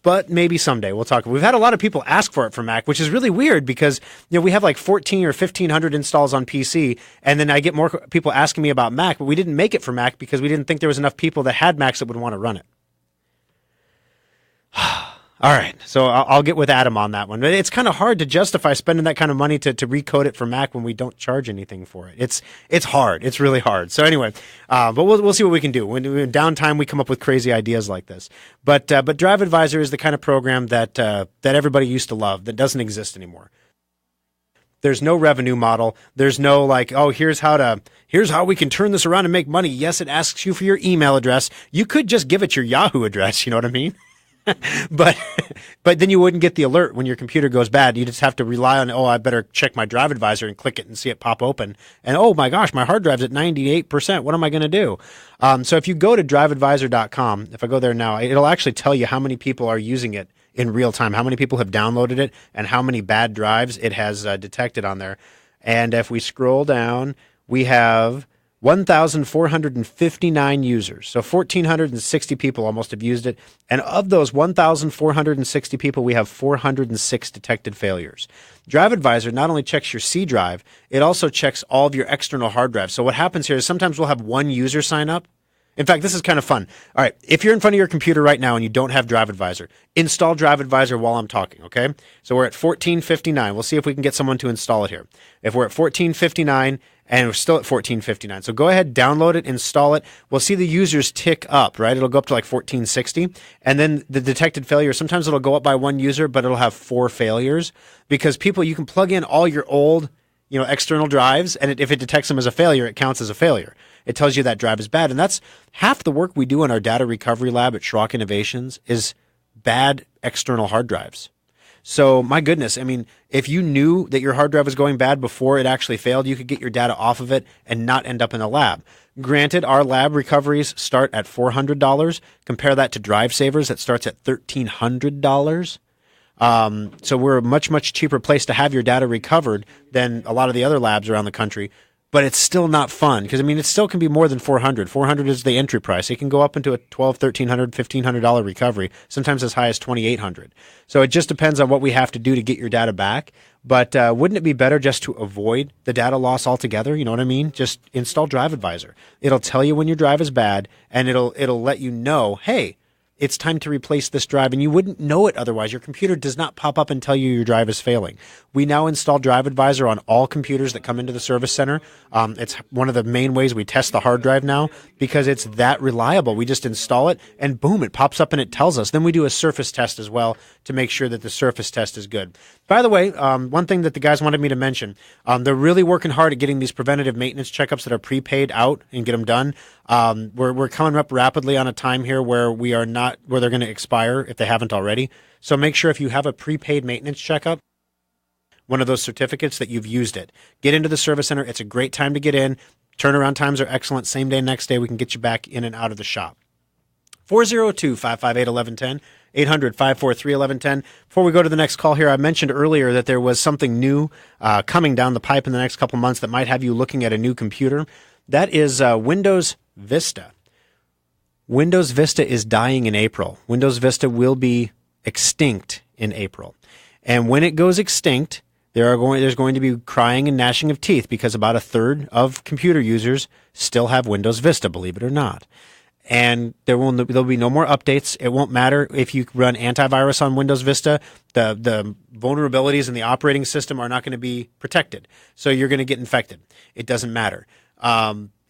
But maybe someday we'll talk. We've had a lot of people ask for it for Mac, which is really weird because we have like 14 or 1,500 installs on PC, and then I get more people asking me about Mac, but we didn't make it for Mac because we didn't think there was enough people that had Macs that would want to run it. All right, so I'll get with Adam on that one. But it's kind of hard to justify spending that kind of money to recode it for Mac when we don't charge anything for it. It's hard. It's really hard. So anyway, but we'll see what we can do. When in downtime, we come up with crazy ideas like this. But Drive Advisor is the kind of program that everybody used to love that doesn't exist anymore. There's no revenue model. There's no like, here's how we can turn this around and make money. Yes, it asks you for your email address. You could just give it your Yahoo address. You know what I mean? But then you wouldn't get the alert when your computer goes bad. You just have to rely on, I better check my Drive Advisor and click it and see it pop open. And oh my gosh, my hard drive's at 98%. What am I going to do? So if you go to driveadvisor.com, if I go there now, it'll actually tell you how many people are using it in real time, how many people have downloaded it, and how many bad drives it has detected on there. And if we scroll down, we have 1,459 users. So 1,460 people almost have used it. And of those 1,460 people, we have 406 detected failures. Drive Advisor not only checks your C drive, it also checks all of your external hard drives. So what happens here is sometimes we'll have one user sign up. In fact, this is kind of fun. All right, if you're in front of your computer right now and you don't have Drive Advisor, install Drive Advisor while I'm talking, okay? So we're at 1459. We'll see if we can get someone to install it here. If we're at 1459 and we're still at 1459, so go ahead, download it, install it. We'll see the users tick up, right? It'll go up to like 1460. And then the detected failure, sometimes it'll go up by one user, but it'll have 4 failures because you can plug in all your old external drives, and if it detects them as a failure, it counts as a failure. It tells you that drive is bad, and that's half the work we do in our data recovery lab at Schrock Innovations is bad external hard drives. So my goodness, I mean, if you knew that your hard drive was going bad before it actually failed, you could get your data off of it and not end up in a lab. Granted, our lab recoveries start at $400. Compare that to Drive Savers that starts at $1,300. So we're a much, much cheaper place to have your data recovered than a lot of the other labs around the country. But it's still not fun because, I mean, it still can be more than $400. $400 is the entry price. It can go up into a $1,200, $1,300, $1,500 recovery, sometimes as high as $2,800. So it just depends on what we have to do to get your data back. But wouldn't it be better just to avoid the data loss altogether? You know what I mean? Just install Drive Advisor. It'll tell you when your drive is bad, and it'll let you know, hey, it's time to replace this drive, and you wouldn't know it otherwise. Your computer does not pop up and tell you your drive is failing. We now install Drive Advisor on all computers that come into the service center. It's one of the main ways we test the hard drive now because it's that reliable. We just install it, and boom, it pops up and it tells us. Then we do a surface test as well to make sure that the surface test is good. By the way, one thing that the guys wanted me to mention, they're really working hard at getting these preventative maintenance checkups that are prepaid out and get them done. We're coming up rapidly on a time here where they're going to expire if they haven't already. So make sure if you have a prepaid maintenance checkup, one of those certificates, that you've used it. Get into the service center. It's a great time to get in. Turnaround times are excellent. Same day, next day, we can get you back in and out of the shop. 402-558-1110, 800-543-1110. Before we go to the next call here, I mentioned earlier that there was something new coming down the pipe in the next couple months that might have you looking at a new computer. That is Windows Vista. Windows Vista is dying in April. Windows Vista will be extinct in April. And when it goes extinct, there's going to be crying and gnashing of teeth because about a third of computer users still have Windows Vista, believe it or not. And there'll be no more updates. It won't matter if you run antivirus on Windows Vista. The vulnerabilities in the operating system are not going to be protected. So you're going to get infected. It doesn't matter.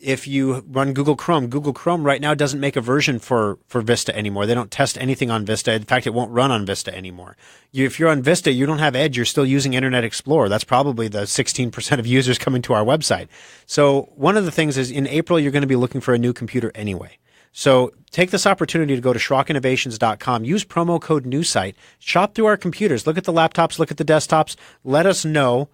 If you run Google Chrome right now doesn't make a version for Vista anymore. They don't test anything on Vista. In fact, it won't run on Vista anymore. If you're on Vista, you don't have Edge. You're still using Internet Explorer. That's probably the 16% of users coming to our website. So one of the things is in April, you're going to be looking for a new computer anyway. So take this opportunity to go to SchrockInnovations.com. Use promo code NEWSITE. Shop through our computers. Look at the laptops. Look at the desktops. Let us know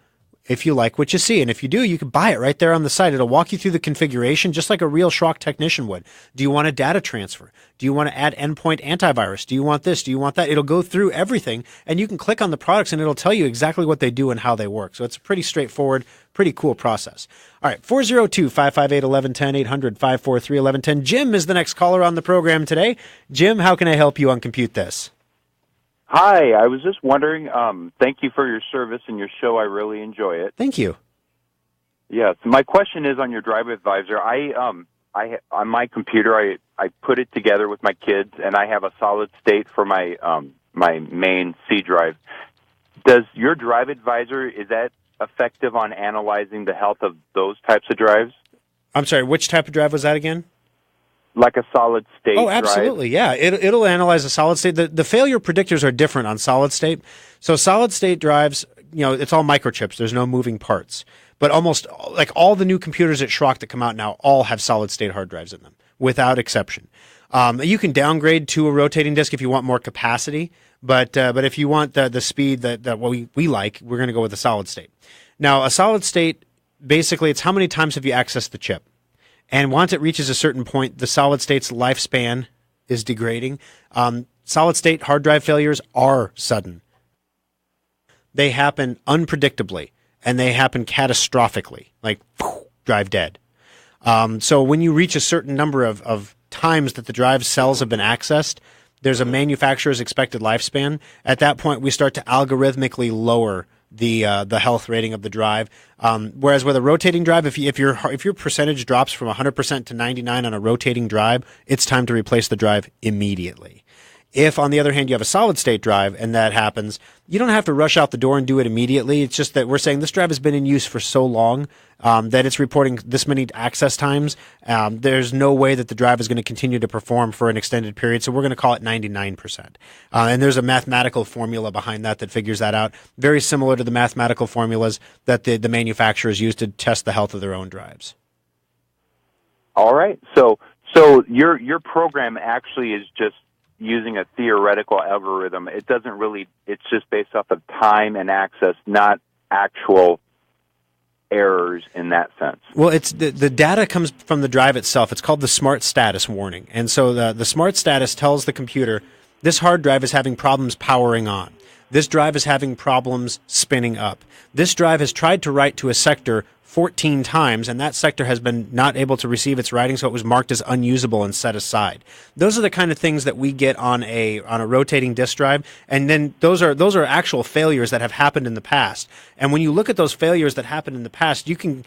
if you like what you see. And if you do, you can buy it right there on the site. It'll walk you through the configuration just like a real Schrock technician would. Do you want a data transfer? Do you want to add endpoint antivirus? Do you want this? Do you want that? It'll go through everything, and you can click on the products, and it'll tell you exactly what they do and how they work. So it's a pretty straightforward, pretty cool process. All right, 402-558-1110, 800-543-1110. Jim is the next caller on the program today. Jim, how can I help you on Compute This? Hi, I was just wondering, thank you for your service and your show. I really enjoy it. Thank you. Yes, my question is on your Drive Advisor. On my computer, I put it together with my kids, and I have a solid state for my my main C drive. Does your Drive Advisor, is that effective on analyzing the health of those types of drives? I'm sorry, which type of drive was that again? Like a solid state drive? Oh, absolutely, yeah. It'll analyze a solid state. The failure predictors are different on solid state. So solid state drives, it's all microchips. There's no moving parts. But almost like all the new computers at Schrock that come out now all have solid state hard drives in them, without exception. You can downgrade to a rotating disk if you want more capacity, but if you want the speed that we like, we're going to go with a solid state. Now, a solid state, basically, it's how many times have you accessed the chip. And once it reaches a certain point, the solid state's lifespan is degrading. Solid state hard drive failures are sudden. They happen unpredictably, and they happen catastrophically, like drive dead. So when you reach a certain number of times that the drive cells have been accessed, there's a manufacturer's expected lifespan. At that point, we start to algorithmically lower the health rating of the drive. Whereas with a rotating drive, if your percentage drops from 100% to 99 on a rotating drive, it's time to replace the drive immediately. If, on the other hand, you have a solid-state drive and that happens, you don't have to rush out the door and do it immediately. It's just that we're saying this drive has been in use for so long that it's reporting this many access times. There's no way that the drive is going to continue to perform for an extended period, so we're going to call it 99%. And there's a mathematical formula behind that figures that out, very similar to the mathematical formulas that the manufacturers use to test the health of their own drives. All right. So your program actually is just using a theoretical algorithm. It doesn't really, it's just based off of time and access, not actual errors in that sense. Well, it's the data comes from the drive itself. It's called the smart status warning. And so the smart status tells the computer, this hard drive is having problems powering on. This drive is having problems spinning up. This drive has tried to write to a sector 14 times, and that sector has been not able to receive its writing, so it was marked as unusable and set aside. Those are the kind of things that we get on a rotating disk drive, and then those are actual failures that have happened in the past. And when you look at those failures that happened in the past, you can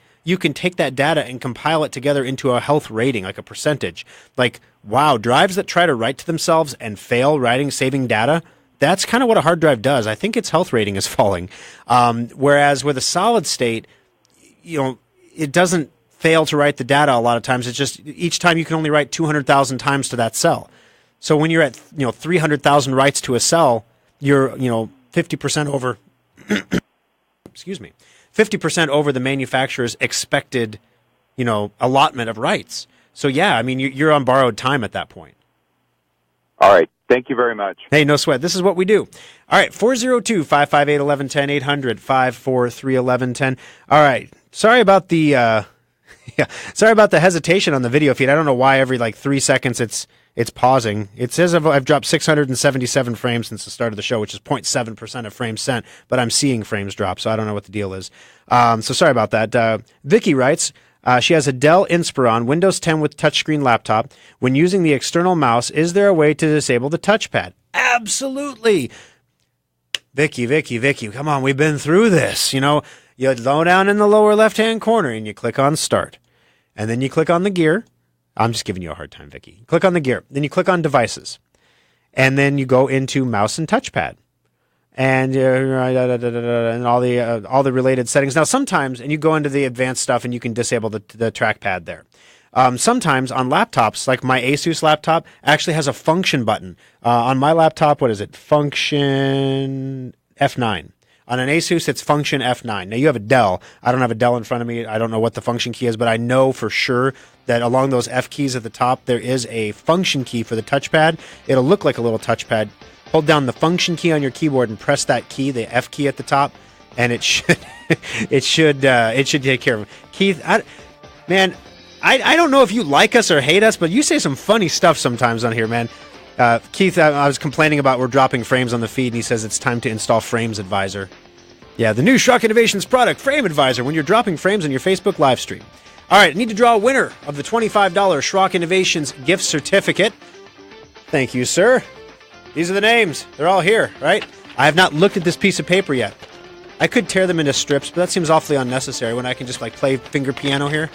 take that data and compile it together into a health rating, like a percentage. Like, wow, drives that try to write to themselves and fail saving data, that's kind of what a hard drive does. I think its health rating is falling. Whereas with a solid state, it doesn't fail to write the data a lot of times. It's just each time you can only write 200,000 times to that cell. So when you're at 300,000 writes to a cell, you're 50% over. Excuse me, 50% over the manufacturer's expected allotment of writes. So yeah, I mean you're on borrowed time at that point. All right. Thank you very much. Hey, no sweat. This is what we do. All right, 402-558-1110, 800-543-1110. All right. Sorry about the hesitation on the video feed. I don't know why every 3 seconds it's pausing. It says I've dropped 677 frames since the start of the show, which is 0.7% of frames sent, but I'm seeing frames drop, so I don't know what the deal is. So sorry about that. Vicky writes, she has a Dell Inspiron Windows 10 with touchscreen laptop. When using the external mouse, is there a way to disable the touchpad? Absolutely. Vicky, come on, we've been through this. You low down in the lower left-hand corner and you click on Start. And then you click on the gear. I'm just giving you a hard time, Vicky. Click on the gear. Then you click on Devices. And then you go into Mouse and Touchpad. And all the related settings. Now, sometimes, and you go into the advanced stuff, and you can disable the trackpad there. Sometimes on laptops, like my Asus laptop, actually has a function button. On my laptop, what is it? Function F9. On an Asus, it's function F9. Now, you have a Dell. I don't have a Dell in front of me. I don't know what the function key is, but I know for sure that along those F keys at the top, there is a function key for the touchpad. It'll look like a little touchpad. Hold down the function key on your keyboard and press that key, the F key at the top, and it should take care of it. Keith, I don't know if you like us or hate us, but you say some funny stuff sometimes on here, man. Keith, I was complaining about we're dropping frames on the feed, and he says it's time to install Frames Advisor. Yeah, the new Schrock Innovations product, Frame Advisor, when you're dropping frames on your Facebook live stream. All right, I need to draw a winner of the $25 Schrock Innovations gift certificate. Thank you, sir. These are the names. They're all here, right? I have not looked at this piece of paper yet. I could tear them into strips, but that seems awfully unnecessary when I can just play finger piano here.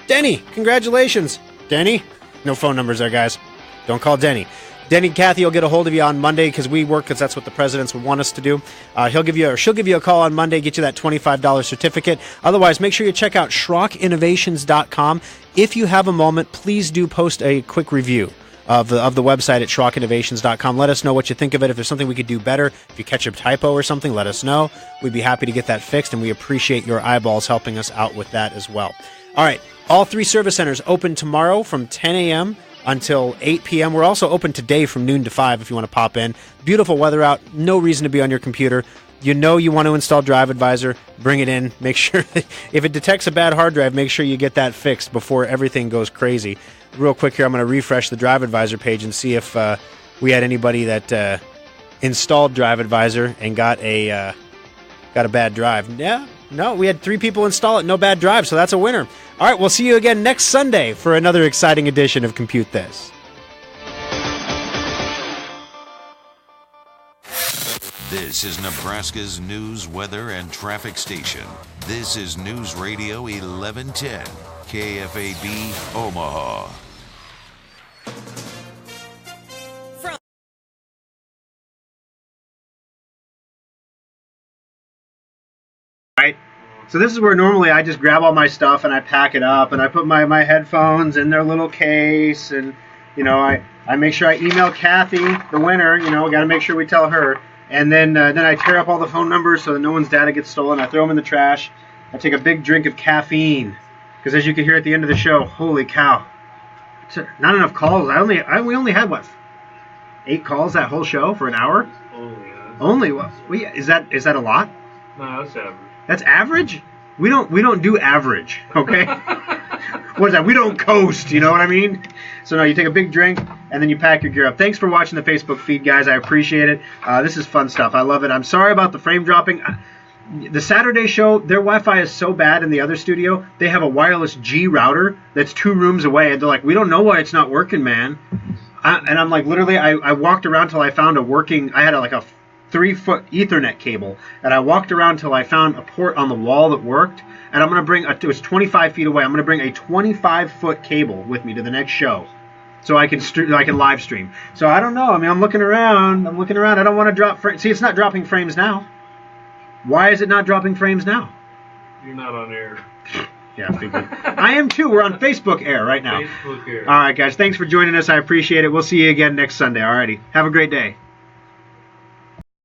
Denny, congratulations. Denny? No phone numbers there, guys. Don't call Denny. Denny, Kathy will get a hold of you on Monday because we work because that's what the presidents would want us to do. She'll give you a call on Monday, get you that $25 certificate. Otherwise, make sure you check out SchrockInnovations.com. If you have a moment, please do post a quick review of the website at SchrockInnovations.com. Let us know what you think of it. If there's something we could do better, if you catch a typo or something, let us know. We'd be happy to get that fixed, and we appreciate your eyeballs helping us out with that as well. All right, all 3 service centers open tomorrow from 10 a.m. until 8 p.m. We're also open today from noon to 5 if you want to pop in. Beautiful weather out. No reason to be on your computer. You want to install Drive Advisor. Bring it in. Make sure that if it detects a bad hard drive, make sure you get that fixed before everything goes crazy. Real quick here, I'm going to refresh the Drive Advisor page and see if we had anybody that installed Drive Advisor and got a bad drive. Yeah, no, we had 3 people install it, no bad drive, so that's a winner. All right, we'll see you again next Sunday for another exciting edition of Compute This. This is Nebraska's news, weather, and traffic station. This is News Radio 1110, KFAB, Omaha. Right? So this is where normally I just grab all my stuff and I pack it up and I put my headphones in their little case and, I make sure I email Kathy, the winner, got to make sure we tell her. And then I tear up all the phone numbers so that no one's data gets stolen. I throw them in the trash. I take a big drink of caffeine because as you can hear at the end of the show, holy cow, Not enough calls. We only had, what, 8 calls that whole show for an hour? Only? What? Is that a lot? No, that's average. That's average? We don't do average, okay? What is that? We don't coast, you know what I mean? So no, you take a big drink and then you pack your gear up. Thanks for watching the Facebook feed, guys. I appreciate it. This is fun stuff. I love it. I'm sorry about the frame dropping. The Saturday show, their Wi-Fi is so bad in the other studio. They have a wireless G router that's 2 rooms away, and they're like, we don't know why it's not working, man. And I'm like, literally, I walked around till I found a 3-foot Ethernet cable, and I walked around till I found a port on the wall that worked, and I'm going to bring, it was 25 feet away, I'm going to bring a 25-foot cable with me to the next show so I can live stream. So I don't know. I mean, I'm looking around. I don't want to drop frames. See, it's not dropping frames now. Why is it not dropping frames now? You're not on air. Yeah, I figured. I am too. We're on Facebook air right now. Facebook air. All right, guys. Thanks for joining us. I appreciate it. We'll see you again next Sunday. All righty. Have a great day.